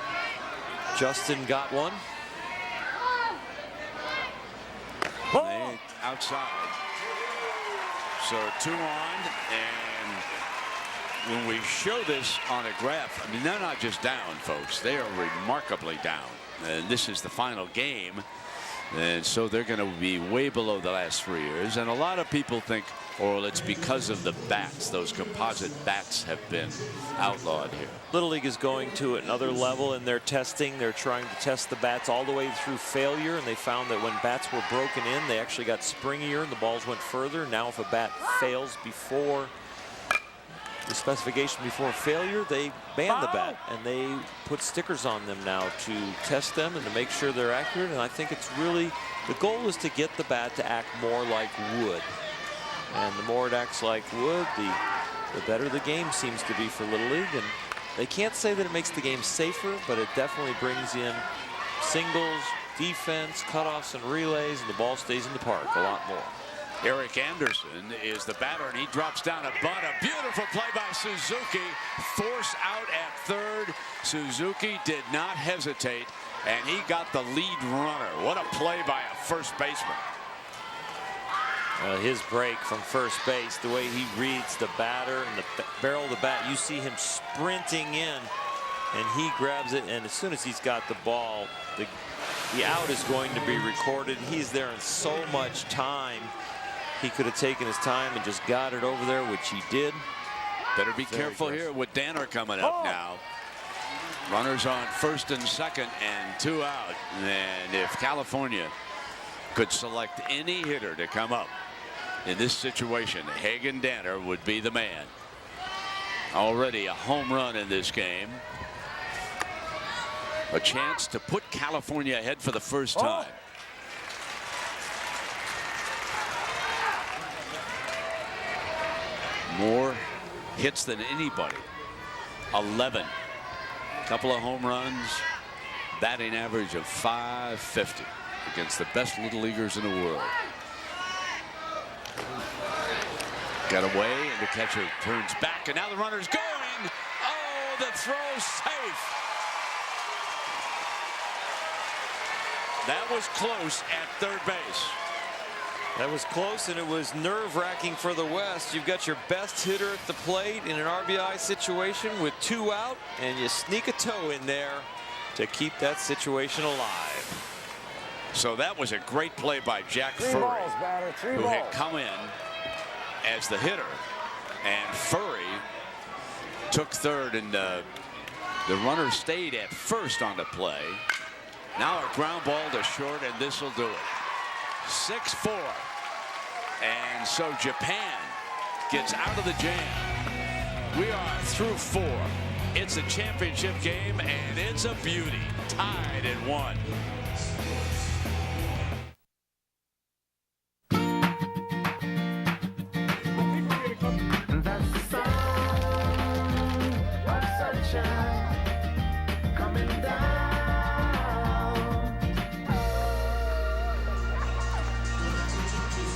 Justin got one. Outside. So 2 on, and when we show this on a graph, I mean, they're not just down, folks. They are remarkably down. And this is the final game. And so they're going to be way below the last 3 years. And a lot of people think, oh, it's because of the bats. Those composite bats have been outlawed here. Little League is going to another level in their testing. They're trying to test the bats all the way through failure. And they found that when bats were broken in, they actually got springier and the balls went further. Now if a bat fails before the specification before failure, they ban the bat, and they put stickers on them now to test them and to make sure they're accurate. And I think it's really, the goal is to get the bat to act more like wood. And the more it acts like wood, the better the game seems to be for Little League. And they can't say that it makes the game safer, but it definitely brings in singles, defense, cutoffs, and relays, and the ball stays in the park a lot more. Erik Anderson is the batter, and he drops down a bunt. A beautiful play by Suzuki. Force out at third. Suzuki did not hesitate, and he got the lead runner. What a play by a first baseman. His break from first base, the way he reads the batter and the barrel of the bat, you see him sprinting in, and he grabs it, and as soon as he's got the ball, the out is going to be recorded. He's there in so much time. He could have taken his time and just got it over there, which he did. Better be careful here with Danner coming up now. Runners on first and second and 2 out. And if California could select any hitter to come up in this situation, Hagen Danner would be the man. Already a home run in this game. A chance to put California ahead for the first time. More hits than anybody. 11. Couple of home runs. Batting average of .550 against the best little leaguers in the world. Got away, and the catcher turns back, and now the runner's going. Oh, the throw's safe. That was close at third base. That was close, and it was nerve-wracking for the West. You've got your best hitter at the plate in an RBI situation with 2 out, and you sneak a toe in there to keep that situation alive. So that was a great play by Jack Furry, who had come in as the hitter, and Furry took third, and the runner stayed at first on the play. Now a ground ball to short, and this will do it. 6-4. And so Japan gets out of the jam. We are through 4. It's a championship game, and it's a beauty. Tied at 1.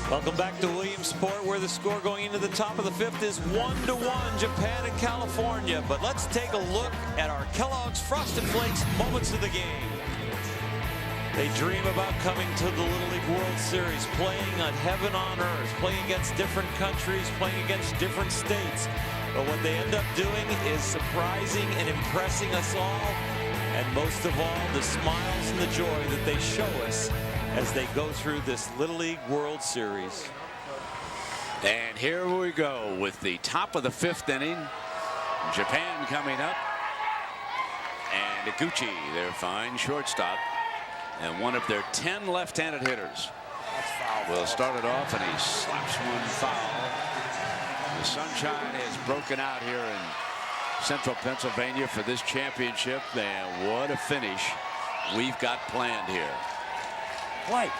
Welcome back to Williamsport, where the score going into the top of the 5th is 1-1, Japan and California. But let's take a look at our Kellogg's Frosted Flakes moments of the game. They dream about coming to the Little League World Series, playing on heaven on earth, playing against different countries, playing against different states. But what they end up doing is surprising and impressing us all, and most of all, the smiles and the joy that they show us as they go through this Little League World Series. And here we go with the top of the 5th inning. Japan coming up. And Iguchi, their fine shortstop, and one of their 10 left-handed hitters, will start it off, and he slaps one foul. The sunshine has broken out here in central Pennsylvania for this championship, and what a finish we've got planned here. Play.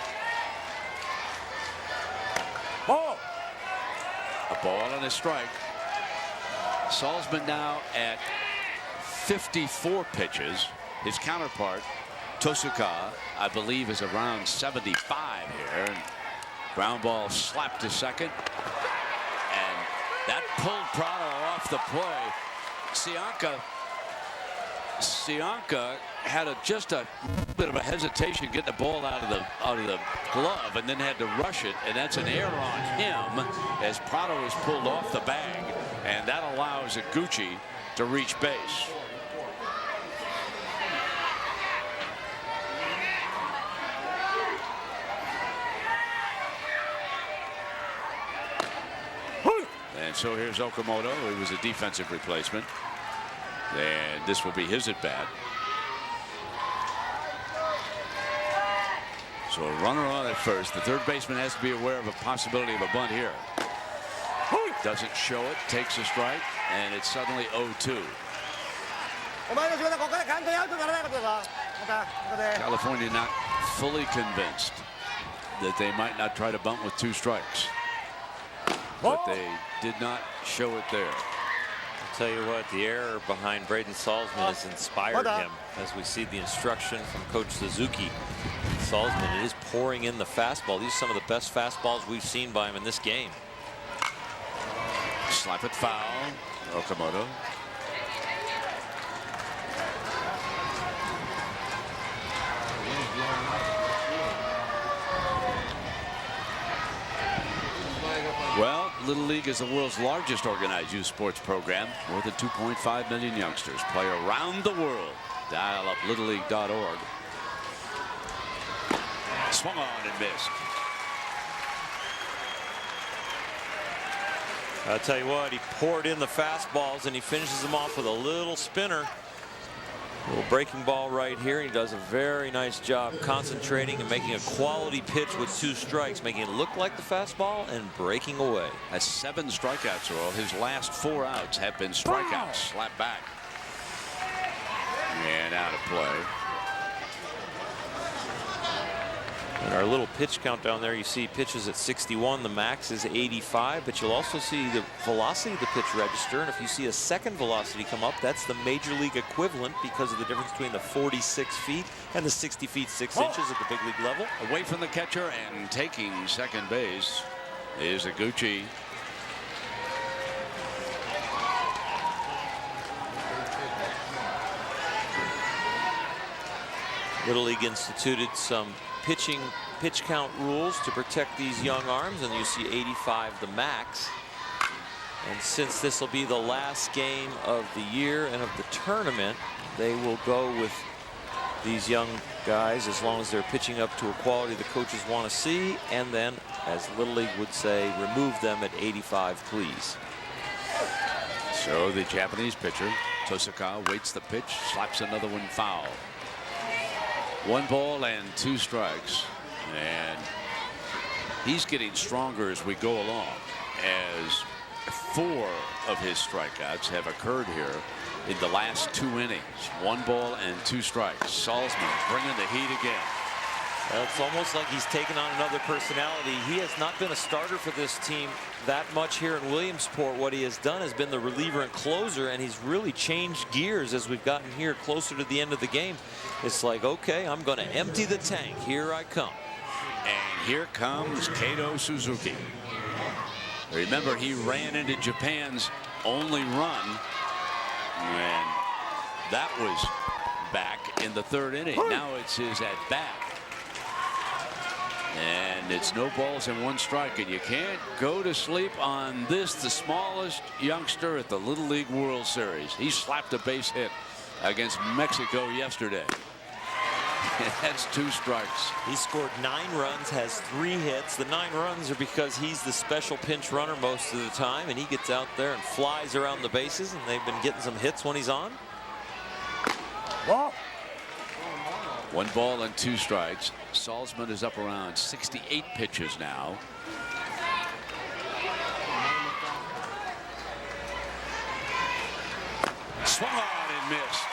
Ball. A ball and a strike. Salzmann now at 54 pitches. His counterpart, Tosuka, I believe, is around 75 here. And ground ball slapped to second. And that pulled Prado off the play. Sianka had just a bit of a hesitation getting the ball out of the glove, and then had to rush it, and that's an error on him as Prado is pulled off the bag, and that allows Iguchi to reach base. And so here's Okamoto, who was a defensive replacement. And this will be his at bat. So a runner on at first. The third baseman has to be aware of a possibility of a bunt here. Doesn't show it, takes a strike, and it's suddenly 0-2. California not fully convinced that they might not try to bunt with 2 strikes. But they did not show it there. I'll tell you what, the error behind Braden Salzmann has inspired him, as we see the instruction from Coach Suzuki. Salzmann, it is pouring in the fastball. These are some of the best fastballs we've seen by him in this game. Slap it foul. Okamoto. Well, Little League is the world's largest organized youth sports program. More than 2.5 million youngsters play around the world. Dial up littleleague.org. Swung on and missed. I'll tell you what, he poured in the fastballs, and he finishes them off with a little spinner. Little breaking ball right here. He does a very nice job concentrating and making a quality pitch with 2 strikes, making it look like the fastball and breaking away. Has 7 strikeouts, Earl. His last 4 outs have been strikeouts. Slap back. And out of play. In our little pitch count down there, you see pitches at 61. The max is 85, but you'll also see the velocity of the pitch register. And if you see a second velocity come up, that's the major league equivalent because of the difference between the 46 feet and the 60 feet 6 inches at the big league level. Away from the catcher and taking second base is Iguchi. Little League instituted some pitch count rules to protect these young arms, and you see 85 the max. And since this will be the last game of the year and of the tournament, they will go with these young guys as long as they're pitching up to a quality the coaches want to see, and then, as Little League would say, remove them at 85, please. So the Japanese pitcher, Tosaka, waits the pitch, slaps another one foul. 1 ball and 2 strikes, and he's getting stronger as we go along, as 4 of his strikeouts have occurred here in the last 2 innings. 1 ball and 2 strikes. Salzmann bringing the heat again. It's almost like he's taken on another personality. He has not been a starter for this team that much here in Williamsport. What he has done has been the reliever and closer, and he's really changed gears as we've gotten here closer to the end of the game. It's like, okay, I'm going to empty the tank. Here I come. And here comes Kato Suzuki. Remember, he ran into Japan's only run, and that was back in the 3rd inning. Now it's his at bat. And it's no balls and 1 strike, and you can't go to sleep on this, the smallest youngster at the Little League World Series. He slapped a base hit against Mexico yesterday. That's 2 strikes. He scored 9 runs, has 3 hits. The 9 runs are because he's the special pinch runner most of the time, and he gets out there and flies around the bases, and they've been getting some hits when he's on. Ball. 1 ball and 2 strikes. Salzmann is up around 68 pitches now. Swung on and missed.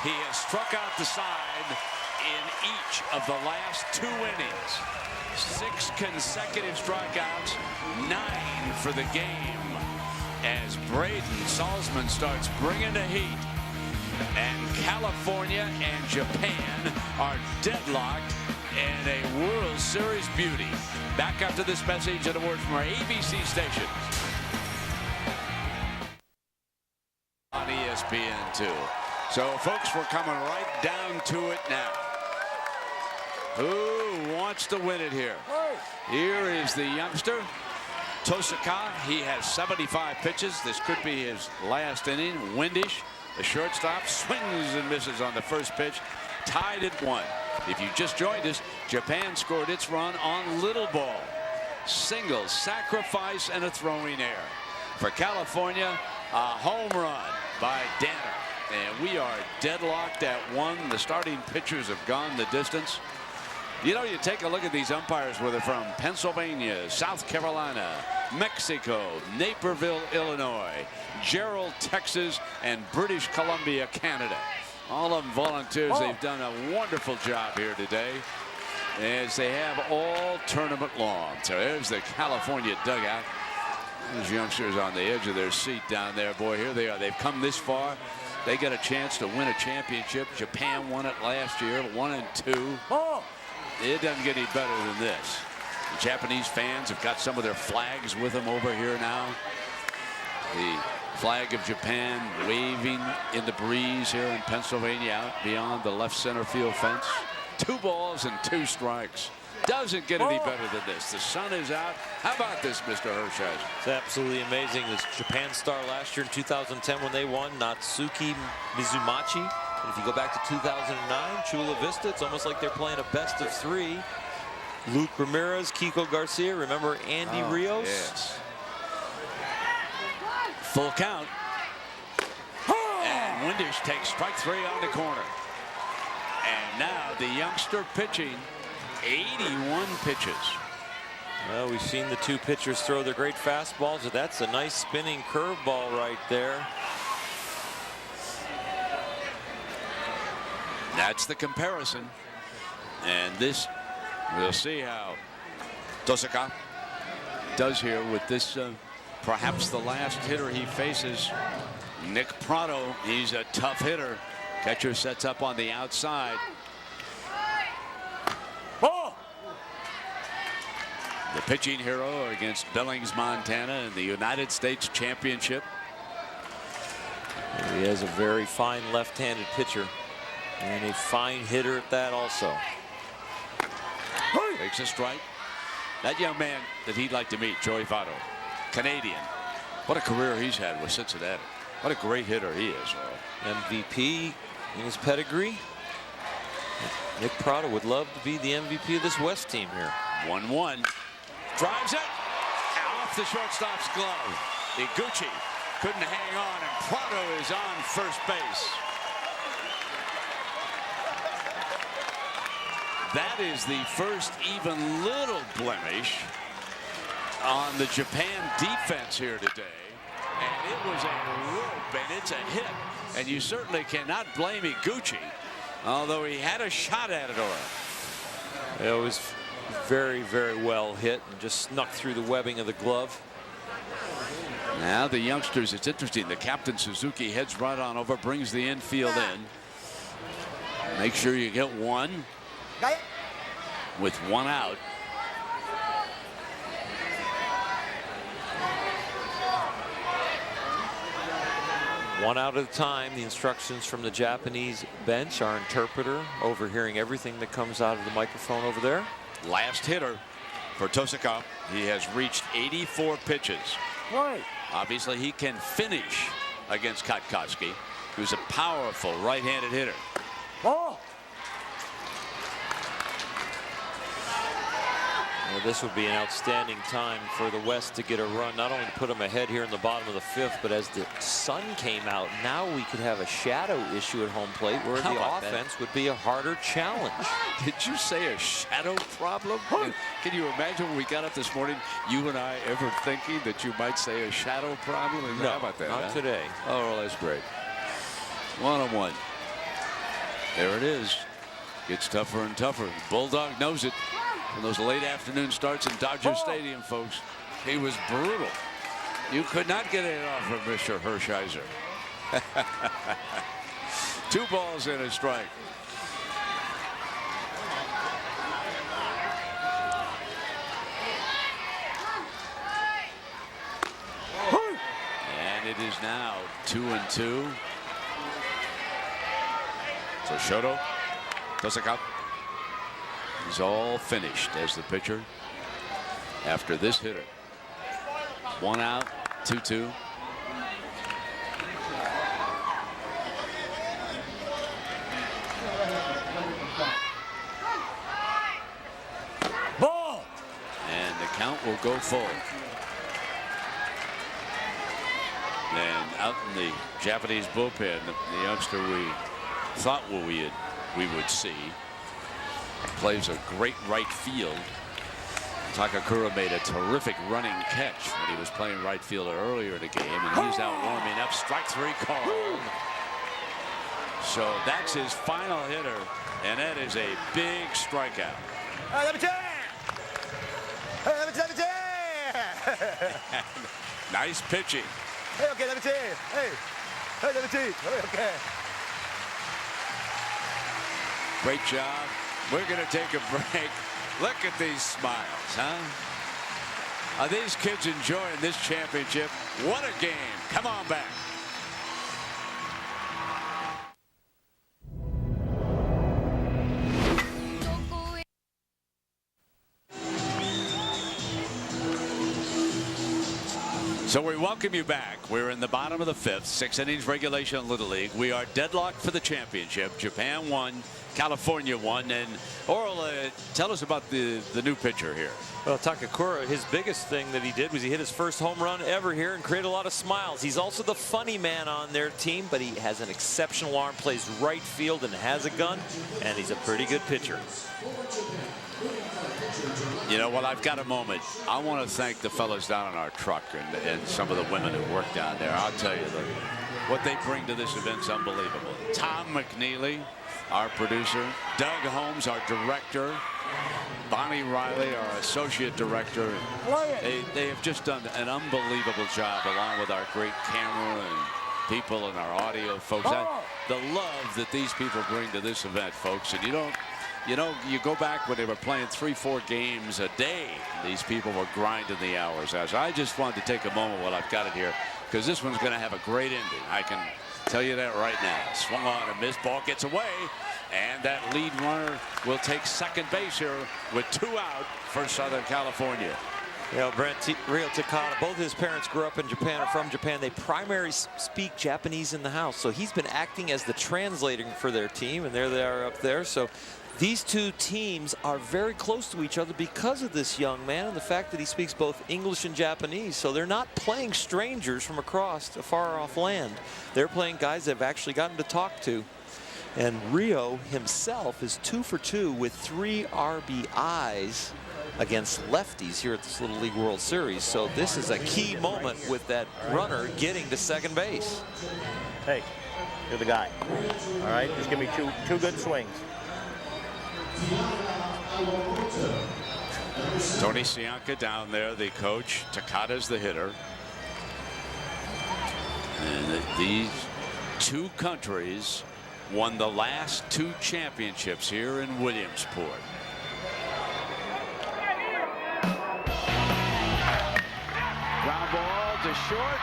He has struck out the side in each of the last 2 innings. 6 consecutive strikeouts, 9 for the game, as Braden Salzmann starts bringing the heat. And California and Japan are deadlocked in a World Series beauty. Back after this message and a word from our ABC station on ESPN2. So, folks, we're coming right down to it now. Who wants to win it here? Here is the youngster, Tosaka. He has 75 pitches. This could be his last inning. Windish. The shortstop swings and misses on the first pitch. Tied at 1. If you just joined us, Japan scored its run on little ball. Single, sacrifice, and a throwing error. For California, a home run by Danner. And we are deadlocked at 1. The starting pitchers have gone the distance. You know, you take a look at these umpires, where they're from Pennsylvania, South Carolina, Mexico, Naperville, Illinois, Gerald, Texas, and British Columbia, Canada. All of them volunteers. They've done a wonderful job here today, as they have all tournament long. So there's the California dugout. Those youngsters on the edge of their seat down there. Boy, here they are. They've come this far. They got a chance to win a championship. Japan won it last year, 1-2. It doesn't get any better than this. The Japanese fans have got some of their flags with them over here now. The flag of Japan waving in the breeze here in Pennsylvania, out beyond the left center field fence. 2 balls and 2 strikes. Doesn't get any better than this. The sun is out. How about this, Mr. Hirschheiser? It's absolutely amazing. This Japan star last year in 2010 when they won, Natsuki Mizumachi. And if you go back to 2009, Chula Vista, it's almost like they're playing a best of 3. Luke Ramirez, Kiko Garcia, remember Andy Rios? Yes. Full count. And Windisch takes strike 3 on the corner. And now the youngster pitching 81 pitches. Well, we've seen the two pitchers throw their great fastballs. That's a nice spinning curveball right there. That's the comparison. And this, we'll see how Tosaka does here with this, perhaps the last hitter he faces. Nick Prado, he's a tough hitter. Catcher sets up on the outside. Ball. The pitching hero against Billings, Montana in the United States Championship. He has a very fine left-handed pitcher and a fine hitter at that also. Takes a strike. That young man that he'd like to meet, Joey Votto, Canadian. What a career he's had with Cincinnati. What a great hitter he is. MVP in his pedigree. Nick Prado would love to be the MVP of this West team here. 1-1. Drives it. Off the shortstop's glove. Iguchi couldn't hang on, and Prado is on first base. That is the first even little blemish on the Japan defense here today. And it was a rope, and it's a hit. And you certainly cannot blame Iguchi, although he had a shot at it. It was very, very well hit and just snuck through the webbing of the glove. Now the youngsters, it's interesting. The captain, Suzuki, heads right on over, brings the infield in. Make sure you get one. With one out. One out at a time. The instructions from the Japanese bench, our interpreter overhearing everything that comes out of the microphone over there. Last hitter for Tosaka. He has reached 84 pitches. Right. Obviously, he can finish against Katkowski, who's a powerful right-handed hitter. Ball. Well, this would be an outstanding time for the West to get a run, not only to put them ahead here in the bottom of the 5th, but as the sun came out, now we could have a shadow issue at home plate where the offense would be a harder challenge. Did you say a shadow problem? Can you imagine when we got up this morning, you and I ever thinking that you might say a shadow problem? No, how about that? Not today. Oh, well, that's great. 1-1. There it is. Gets tougher and tougher. Bulldog knows it. In those late afternoon starts in Dodger Stadium, folks, he was brutal. You could not get it off of Mr. Hershiser. 2 balls and a strike. And it is now 2-2. So Shoto, Tosaka. He's all finished as the pitcher after this hitter. 1 out, 2-2. Ball. And the count will go full. And out in the Japanese bullpen, the youngster we thought we would see plays a great right field. Takakura made a terrific running catch when he was playing right fielder earlier in the game, and he's out warming up. Strike 3 called. So that's his final hitter, and that is a big strikeout. Nice pitching. Hey, okay, let me tell you. Hey, let me tell you. Okay. Great job. We're going to take a break. Look at these smiles, huh? Are these kids enjoying this championship? What a game. Come on back. So we welcome you back. We're in the bottom of the 5th, 6 innings regulation Little League. We are deadlocked for the championship. Japan won, California won, and Oral, tell us about the new pitcher here. Well, Takakura, his biggest thing that he did was he hit his first home run ever here and created a lot of smiles. He's also the funny man on their team, but he has an exceptional arm, plays right field and has a gun, and he's a pretty good pitcher. You know what? I've got a moment. I want to thank the fellas down in our truck and some of the women who work down there. I'll tell you, what they bring to this event's unbelievable. Tom McNeely, our producer, Doug Holmes, our director, Bonnie Riley, our associate director. They have just done an unbelievable job, along with our great camera and people and our audio folks. The love that these people bring to this event, folks, and you go back when they were playing 3-4 games a day. These people were grinding the hours out. So I just wanted to take a moment while I've got it here, because this one's going to have a great ending. I can tell you that right now. Swung on and missed. Ball gets away, and that lead runner will take second base here with 2 out for Southern California. You know, Brent, Rio Takata, both his parents grew up in Japan, are from Japan. They primarily speak Japanese in the house. So he's been acting as the translator for their team, and there they are up there. So these two teams are very close to each other because of this young man and the fact that he speaks both English and Japanese. So they're not playing strangers from across a far off land. They're playing guys they've actually gotten to talk to. And Rio himself is 2 for 2 with 3 RBIs against lefties here at this Little League World Series. So this is a key moment with that runner getting to second base. Hey, you're the guy. All right, just give me two good swings. Tony Sianka down there, the coach. Takata's the hitter. And these two countries won the last 2 championships here in Williamsport. Ground ball to short,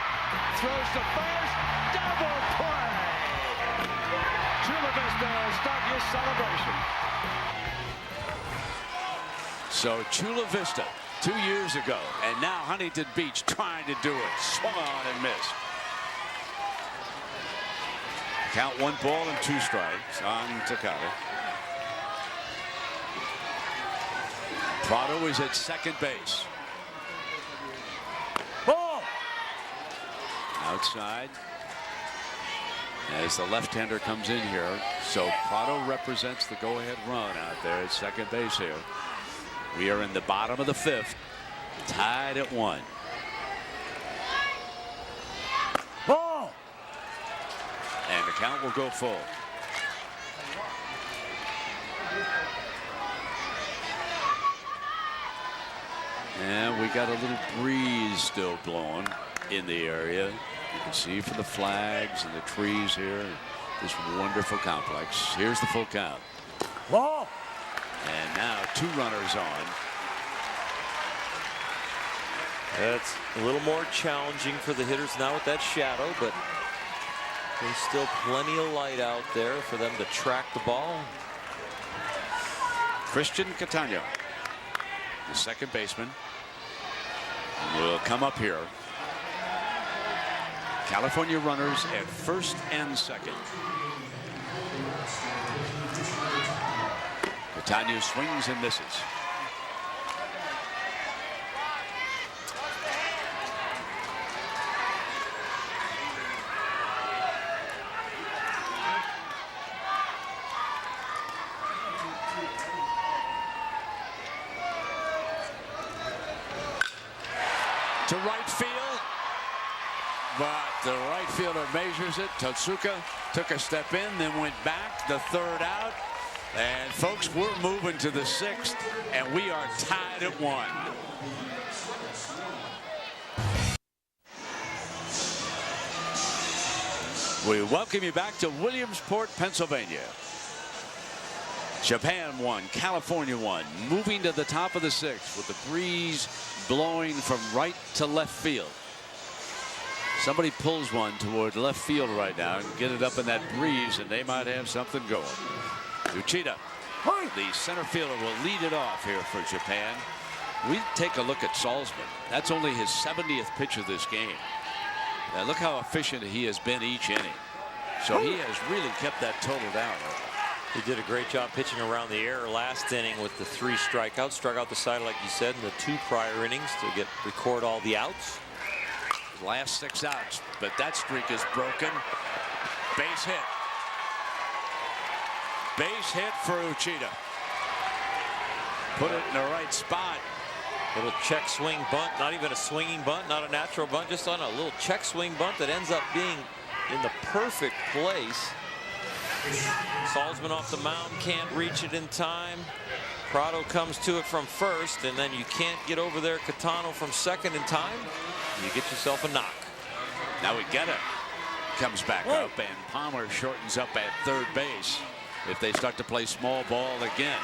throws to first, double play. Chula Vista start your celebration. So Chula Vista 2 years ago, and now Huntington Beach trying to do it. Swung on and missed. Count 1 ball and 2 strikes on Takata. Prado is at second base. Ball! Outside. As the left-hander comes in here. So Prado represents the go-ahead run out there at second base here. We are in the bottom of the 5th, tied at 1. Ball! And the count will go full. And we got a little breeze still blowing in the area. You can see from the flags and the trees here, this wonderful complex. Here's the full count. Ball! And now 2 runners on. That's a little more challenging for the hitters now with that shadow, but there's still plenty of light out there for them to track the ball. Christian Catano, the second baseman, will come up here. California runners at first and second. Catano swings and misses. To right field, but the right fielder measures it. Totsuka took a step in, then went back. The 3rd out. And folks, we're moving to the 6th, and we are tied at 1. We welcome you back to Williamsport, Pennsylvania. Japan won, California won, moving to the top of the 6th with the breeze blowing from right to left field. Somebody pulls one toward left field right now and get it up in that breeze, and they might have something going. Uchida, the center fielder, will lead it off here for Japan. We take a look at Salzmann. That's only his 70th pitch of this game. And look how efficient he has been each inning. So he has really kept that total down. He did a great job pitching around the air last inning with the 3 strikeouts. Struck out the side, like you said, in the 2 prior innings to record all the outs. Last 6 outs, but that streak is broken. Base hit. Base hit for Uchida. Put it in the right spot. Little check swing bunt, not even a swinging bunt, not a natural bunt, just on a little check swing bunt that ends up being in the perfect place. Salzmann off the mound, can't reach it in time. Prado comes to it from first, and then you can't get over there. Kato from second in time. You get yourself a knock. Now we get it. Comes back up, and Palmer shortens up at third base if they start to play small ball again.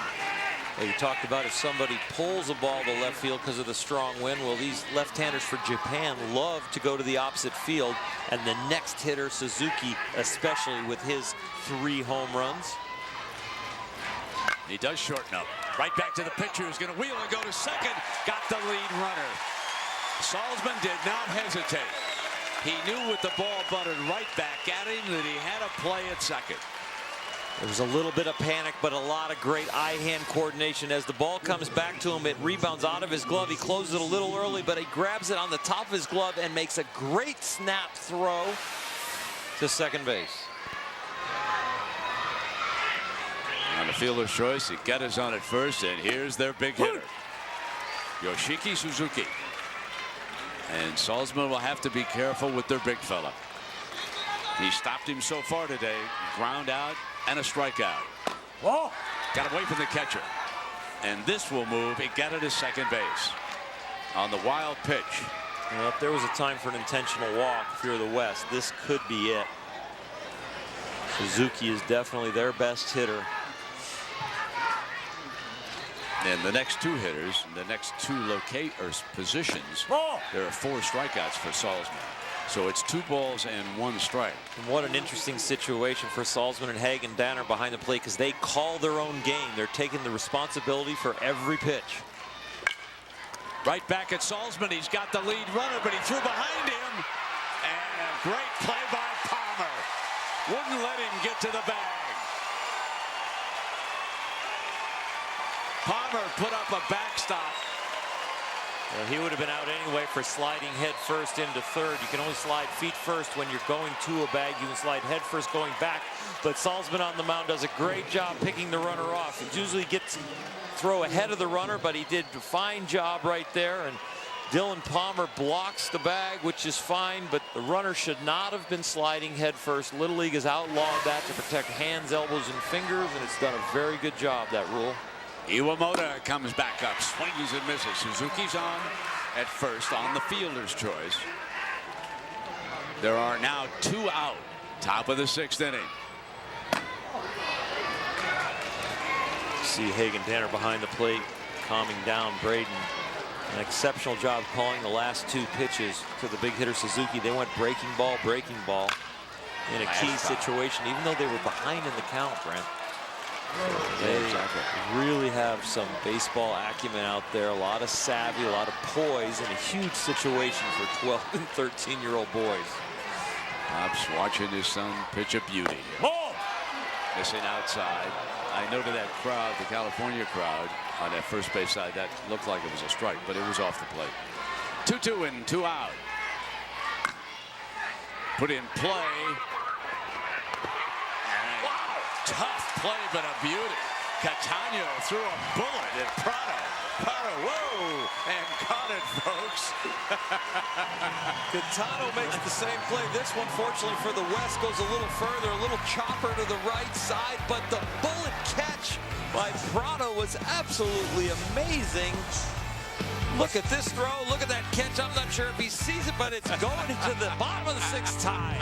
Well, you talked about if somebody pulls a ball to left field because of the strong wind. Well, these left-handers for Japan love to go to the opposite field, and the next hitter, Suzuki, especially with his 3 home runs. He does shorten up. Right back to the pitcher who's going to wheel and go to second. Got the lead runner. Salzmann did not hesitate. He knew with the ball butted right back at him that he had a play at second. There was a little bit of panic, but a lot of great eye-hand coordination. As the ball comes back to him, it rebounds out of his glove. He closes it a little early, but he grabs it on the top of his glove and makes a great snap throw to second base. On the fielder's choice, Ikeda's on at first, and here's their big hitter, Yoshiki Suzuki. And Salzmann will have to be careful with their big fella. He stopped him so far today. Ground out and a strikeout. Whoa! Got away from the catcher. And this will move Ikeda to second base on the wild pitch. Well, if there was a time for an intentional walk, if you're the West, this could be it. Suzuki is definitely their best hitter. And the next 2 hitters, the next 2 positions, there are 4 strikeouts for Salzmann. So it's 2 balls and 1 strike. And what an interesting situation for Salzmann and Hagen Danner behind the plate, because they call their own game. They're taking the responsibility for every pitch. Right back at Salzmann. He's got the lead runner, but he threw behind him. And a great play by Palmer. Wouldn't let him get to the bag. Palmer put up a backstop. Well, he would have been out anyway for sliding head first into third. You can only slide feet first when you're going to a bag. You can slide head first going back. But Salzmann on the mound does a great job picking the runner off. He usually gets throw ahead of the runner, but he did a fine job right there. And Dylan Palmer blocks the bag, which is fine, but the runner should not have been sliding head first. Little League has outlawed that to protect hands, elbows, and fingers, and it's done a very good job, that rule. Iwamoto comes back up, swings and misses. Suzuki's on at first on the fielder's choice. There are now 2 out, top of the 6th inning. See Hagen Danner behind the plate, calming down Braden. An exceptional job calling the last 2 pitches to the big hitter Suzuki. They went breaking ball in a key situation, even though they were behind in the count, Brent. They really have some baseball acumen out there, a lot of savvy, a lot of poise, and a huge situation for 12 and 13-year-old boys. Pops watching his son pitch a beauty. Missing outside. I noted that crowd, the California crowd, on that first base side. That looked like it was a strike, but it was off the plate. 2-2 and 2 out. Put in play. Tough play, but a beauty. Catania threw a bullet at Prado. Prado, whoa, and caught it, folks. Catano makes the same play. This one, fortunately for the West, goes a little further, a little chopper to the right side, but the bullet catch by Prado was absolutely amazing. Look at this throw. Look at that catch. I'm not sure if he sees it, but it's going into the bottom of the 6th tie.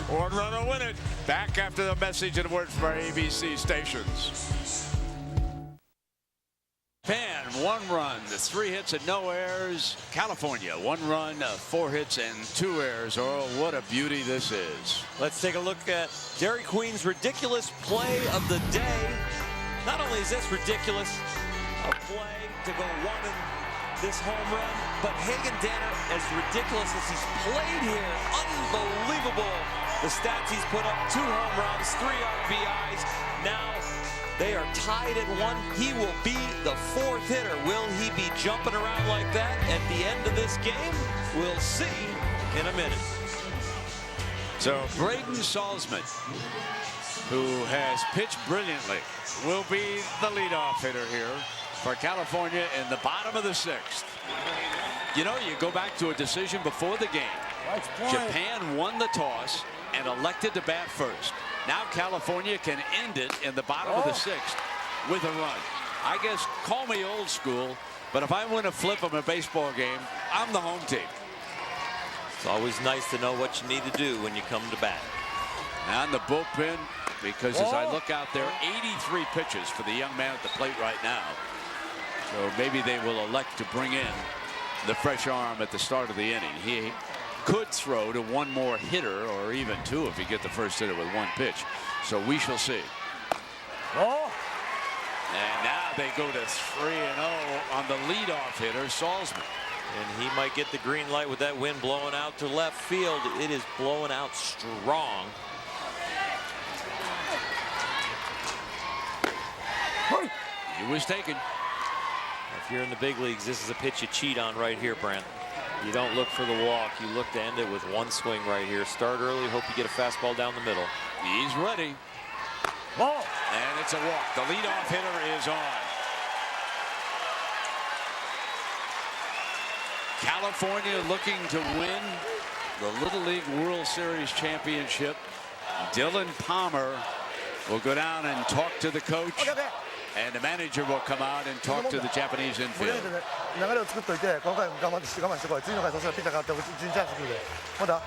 1 run to win it. Back after the message and word from our ABC stations. Japan, 1 run, 3 hits and no errors. California, 1 run, 4 hits and 2 errors. Oh, what a beauty this is. Let's take a look at Dairy Queen's ridiculous play of the day. Not only is this ridiculous, a play to go 1 and this home run, but Hagen Danner, as ridiculous as he's played here, unbelievable. The stats he's put up: 2 home runs, 3 RBIs. Now they are tied at 1. He will be the 4th hitter. Will he be jumping around like that at the end of this game? We'll see in a minute. So Braden Salzmann, who has pitched brilliantly, will be the leadoff hitter here for California in the bottom of the 6th. You know, you go back to a decision before the game. Japan won the toss and elected to bat first. Now California can end it in the bottom of the 6th with a run. I guess, call me old school, but if I win a flip of a baseball game, I'm the home team. It's always nice to know what you need to do when you come to bat. Now in the bullpen, because as I look out there, 83 pitches for the young man at the plate right now. So maybe they will elect to bring in the fresh arm at the start of the inning. He could throw to 1 more hitter, or even 2 if you get the first hitter with 1 pitch. So we shall see. And now they go to 3-0 on the leadoff hitter, Salzmann. And he might get the green light with that wind blowing out to left field. It is blowing out strong. He was taken. If you're in the big leagues, this is a pitch you cheat on right here, Brent. You don't look for the walk. You look to end it with 1 swing right here. Start early. Hope you get a fastball down the middle. He's ready. And it's a walk. The leadoff hitter is on. California looking to win the Little League World Series championship. Dylan Palmer will go down and talk to the coach. And the manager will come out and talk to the Japanese infield. 流れを作っといて、この回我慢してこい。次の回そしたらピッチャー変わって順チャンス来るで。まだ、ね、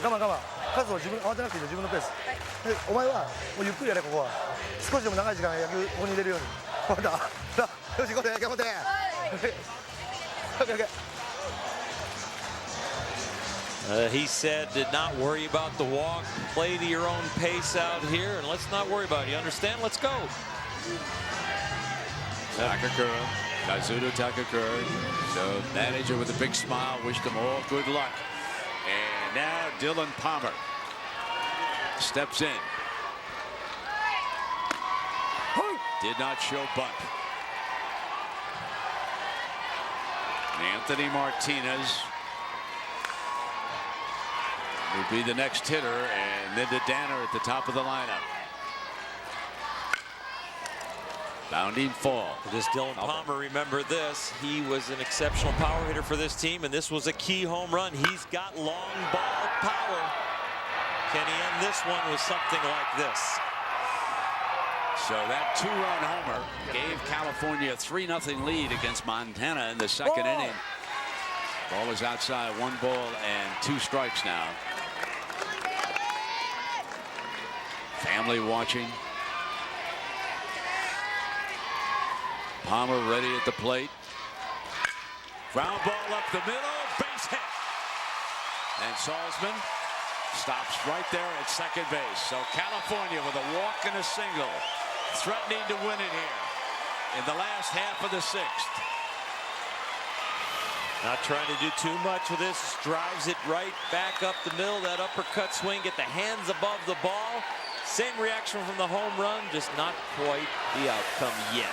我慢。数を自分慌てなくていいで自分のペース。で、お前はもうゆっくりやれここは。少しでも長い時間野球ここに入れるように。まだ、よし行こうで頑張って。He said, did not worry about the walk. Play to your own pace out here, and let's not worry about it. You understand? Let's go. Takakura, Kazuto Takakura. So manager with a big smile, wished them all good luck. And now Dylan Palmer steps in. Did not show bunt. Anthony Martinez will be the next hitter, and then to Danner at the top of the lineup. Bounding fall. Does Dylan Palmer remember this? He was an exceptional power hitter for this team, and this was a key home run. He's got long ball power. Can he end this one with something like this? So that 2-run homer gave California a 3-0 lead against Montana in the 2nd inning. Ball is outside, 1 ball and 2 strikes now. Family watching. Palmer ready at the plate. Ground ball up the middle, base hit. And Salzmann stops right there at second base. So California with a walk and a single, threatening to win it here in the last half of the 6th. Not trying to do too much with this. Drives it right back up the middle. That uppercut swing, get the hands above the ball. Same reaction from the home run, just not quite the outcome yet.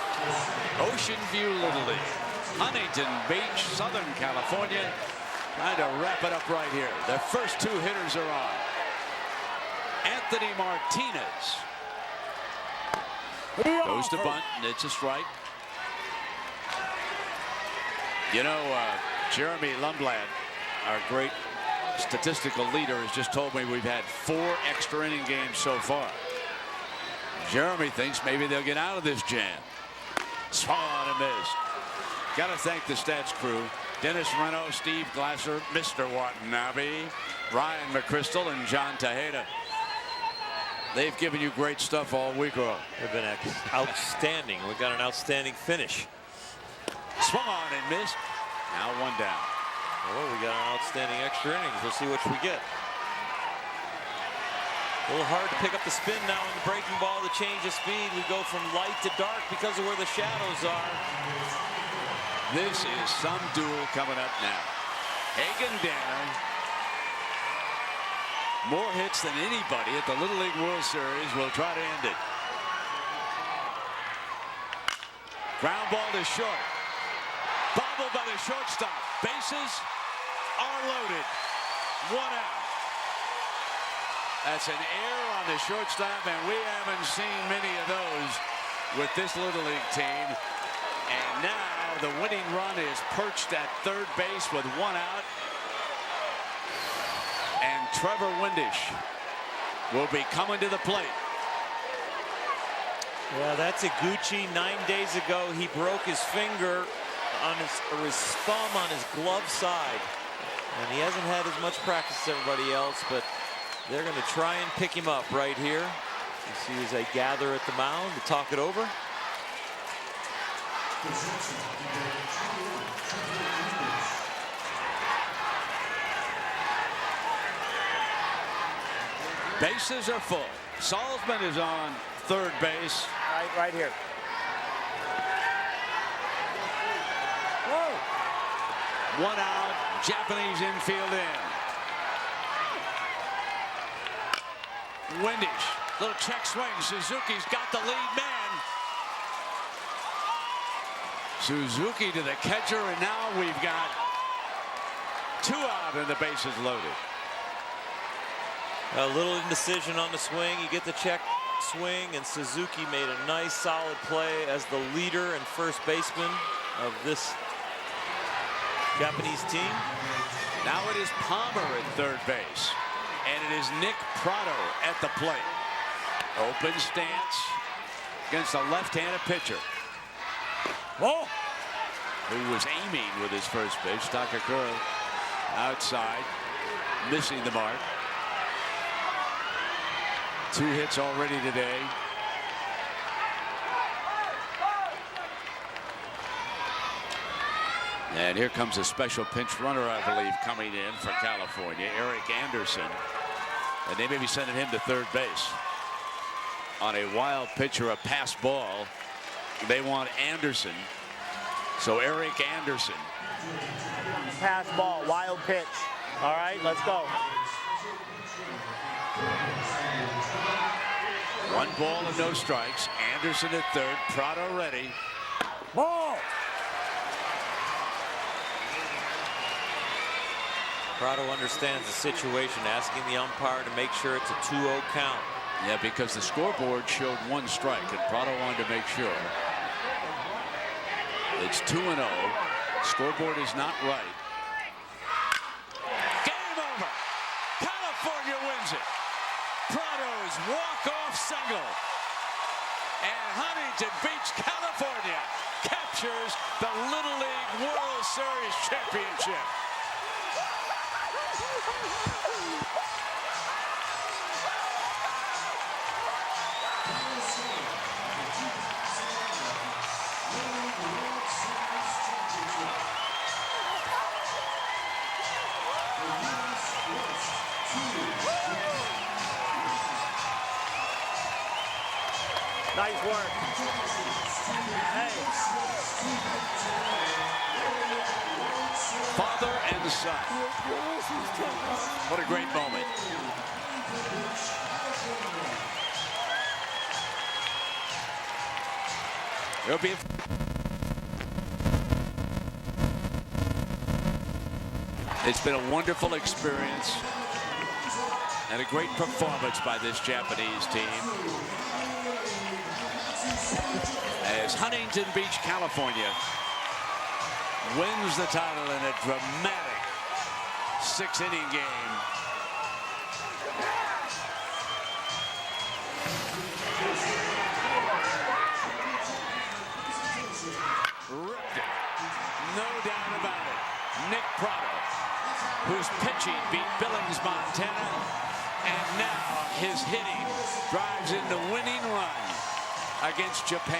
Ocean View Little League, Huntington Beach, Southern California, trying to wrap it up right here. The first 2 hitters are on. Anthony Martinez goes to bunt, and it's a strike. You know, Jeremy Lundblad, our great statistical leader, has just told me we've had 4 extra inning games so far. Jeremy thinks maybe they'll get out of this jam. Swung on and missed. Got to thank the stats crew. Dennis Reno, Steve Glasser, Mr. Watanabe, Ryan McChrystal, and John Tejeda. They've given you great stuff all week long. They've been outstanding. We've got an outstanding finish. Swung on and missed. Now 1 down. Well, we got an outstanding extra innings. We'll see what we get. A little hard to pick up the spin now in the breaking ball, the change of speed. We go from light to dark because of where the shadows are. This is some duel coming up now. Hagen Danner, more hits than anybody at the Little League World Series, will try to end it. Ground ball to short. Bobbled by the shortstop. Bases are loaded. 1 out. That's an error on the shortstop, and we haven't seen many of those with this Little League team. And now the winning run is perched at third base with 1 out. And Trevor Windisch will be coming to the plate. Yeah, that's Iguchi. 9 days ago, he broke his finger on his thumb on his glove side. And he hasn't had as much practice as everybody else, but they're going to try and pick him up right here. You see as they gather at the mound to talk it over. Bases are full. Salzmann is on third base. Right here. Whoa. 1 out. Japanese infield in. Windisch. Little check swing. Suzuki's got the lead man. Suzuki to the catcher, and now we've got 2 out and the bases loaded. A little indecision on the swing. You get the check swing, and Suzuki made a nice solid play as the leader and first baseman of this Japanese team. Now it is Palmer at third base, and it is Nick Prado at the plate. Open stance against a left-handed pitcher. Oh! Who was aiming with his first pitch. Takakura outside, missing the mark. 2 hits already today. And here comes a special pinch runner, I believe, coming in for California, Erik Anderson. And they may be sending him to third base. On a wild pitch or a pass ball, they want Anderson. So Erik Anderson. Pass ball, wild pitch. All right, let's go. 1 ball and no strikes. Anderson at third. Prado ready. Ball. Prado understands the situation, asking the umpire to make sure it's a 2-0 count. Yeah, because the scoreboard showed 1 strike, and Prado wanted to make sure. It's 2-0. Scoreboard is not right. Game over. California wins it. Prado's walk-off single. And Huntington beats California. Captures the Little League World Series championship. Nice work. Hey. Father and son. What a great moment. It'll be It's been a wonderful experience and a great performance by this Japanese team. As Huntington Beach, California wins the title in a dramatic 6-inning game. Ripped it. No doubt about it. Nick Prado, whose pitching beat Billings, Montana, and now his hitting drives in the winning run against Japan.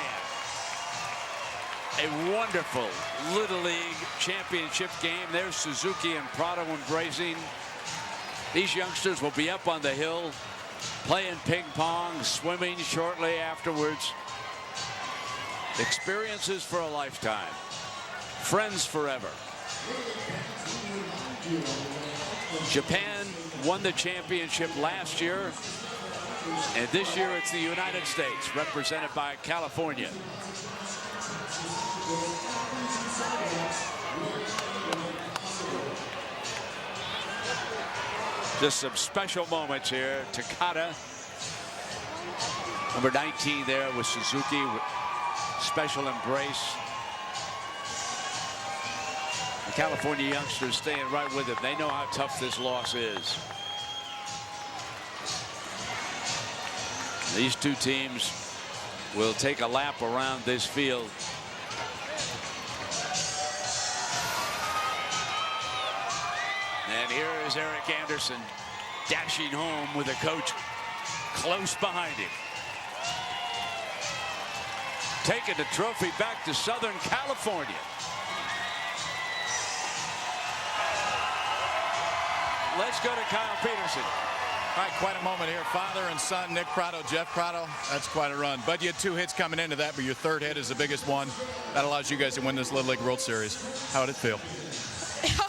A wonderful Little League championship game. There's Suzuki and Prado embracing. These youngsters will be up on the hill playing ping pong, swimming shortly afterwards. Experiences for a lifetime Friends forever. Japan won the championship last year, and this year it's the United States, represented by California. Just some special moments here. Takata, number 19 there with Suzuki, special embrace. The California youngsters staying right with him. They know how tough this loss is. These two teams will take a lap around this field. And here is Erik Anderson dashing home with a coach close behind him. Taking the trophy back to Southern California. Let's go to Kyle Peterson. All right, quite a moment here. Father and son, Nick Prado, Jeff Prado. That's quite a run. Bud, you had 2 hits coming into that, but your 3rd hit is the biggest one. That allows you guys to win this Little League World Series. How did it feel?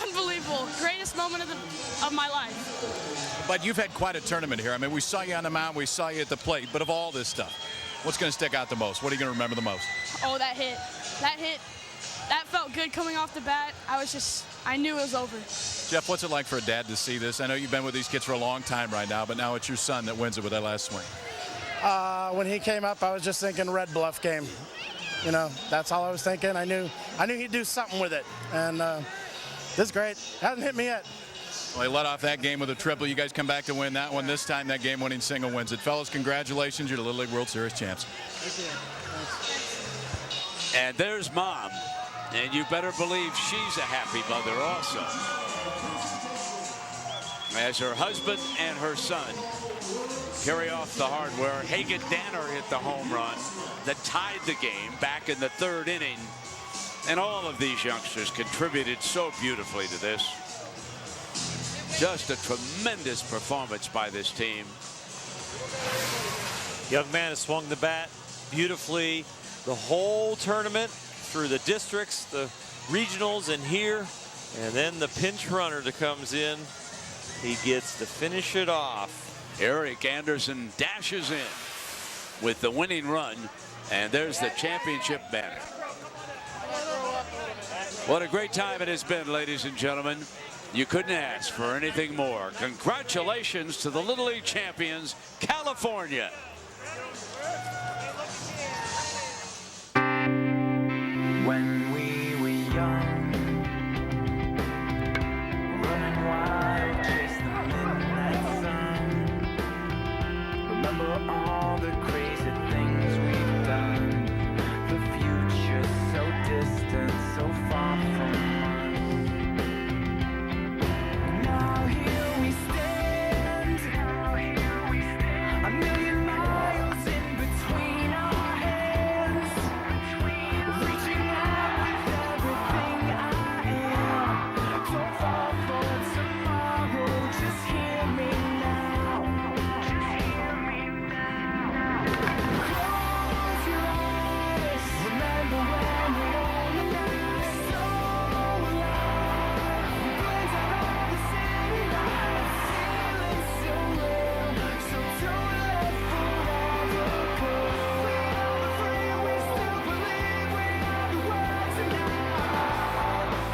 Unbelievable. Greatest moment of my life. But you've had quite a tournament here. I mean, we saw you on the mound, we saw you at the plate, but of all this stuff, what's going to stick out the most? What are you going to remember the most? Oh, that hit. That felt good coming off the bat. I knew it was over. Jeff, what's it like for a dad to see this? I know you've been with these kids for a long time right now, but now it's your son that wins it with that last swing. When he came up, I was just thinking Red Bluff game. You know, that's all I was thinking. I knew he'd do something with it, and this is great. Hasn't hit me yet. Well, he led off that game with a triple. You guys come back to win that one. This time, that game-winning single wins it. Fellas, congratulations. You're the Little League World Series champs. Thank you. Thanks. And there's Mom. And you better believe she's a happy mother also. As her husband and her son carry off the hardware. Hagen Danner hit the home run that tied the game back in the 3rd inning. And all of these youngsters contributed so beautifully to this. Just a tremendous performance by this team. Young man has swung the bat beautifully the whole tournament, through the districts, the regionals, and here. And then the pinch runner that comes in. He gets to finish it off. Erik Anderson dashes in with the winning run. And there's the championship banner. What a great time it has been, ladies and gentlemen. You couldn't ask for anything more. Congratulations to the Little League champions, California. When we were young, running wild, chase the midnight sun. Remember all the crazy things we've done. The future so distant, so far from us. Now here we stand, a million miles in between our hands. Reaching out with everything I am. Don't fall for tomorrow, just hear me now. Just hear me now. Close your eyes, remember when we're all alive. So alive, we blend out all the city lights. Feeling so real, so don't let forever go. We are free, we still believe we are the world tonight.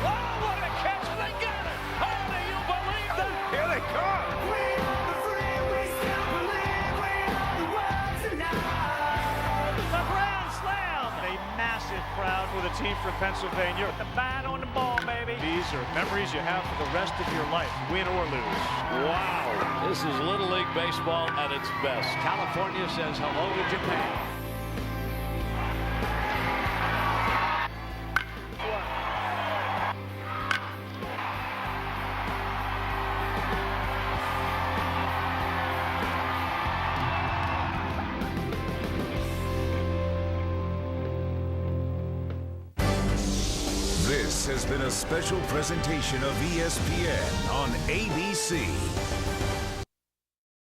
Oh, what a catch! They got it! Oh, do you believe that? Here they come! We are free, we still believe we are the world tonight. A grand slam! A massive crowd for the team from Pennsylvania. Put the bat on the ball, baby. These are memories you have for the rest of your life, win or lose. Wow. This is Little League baseball at its best. California says hello to Japan. This has been a special presentation of ESPN on ABC.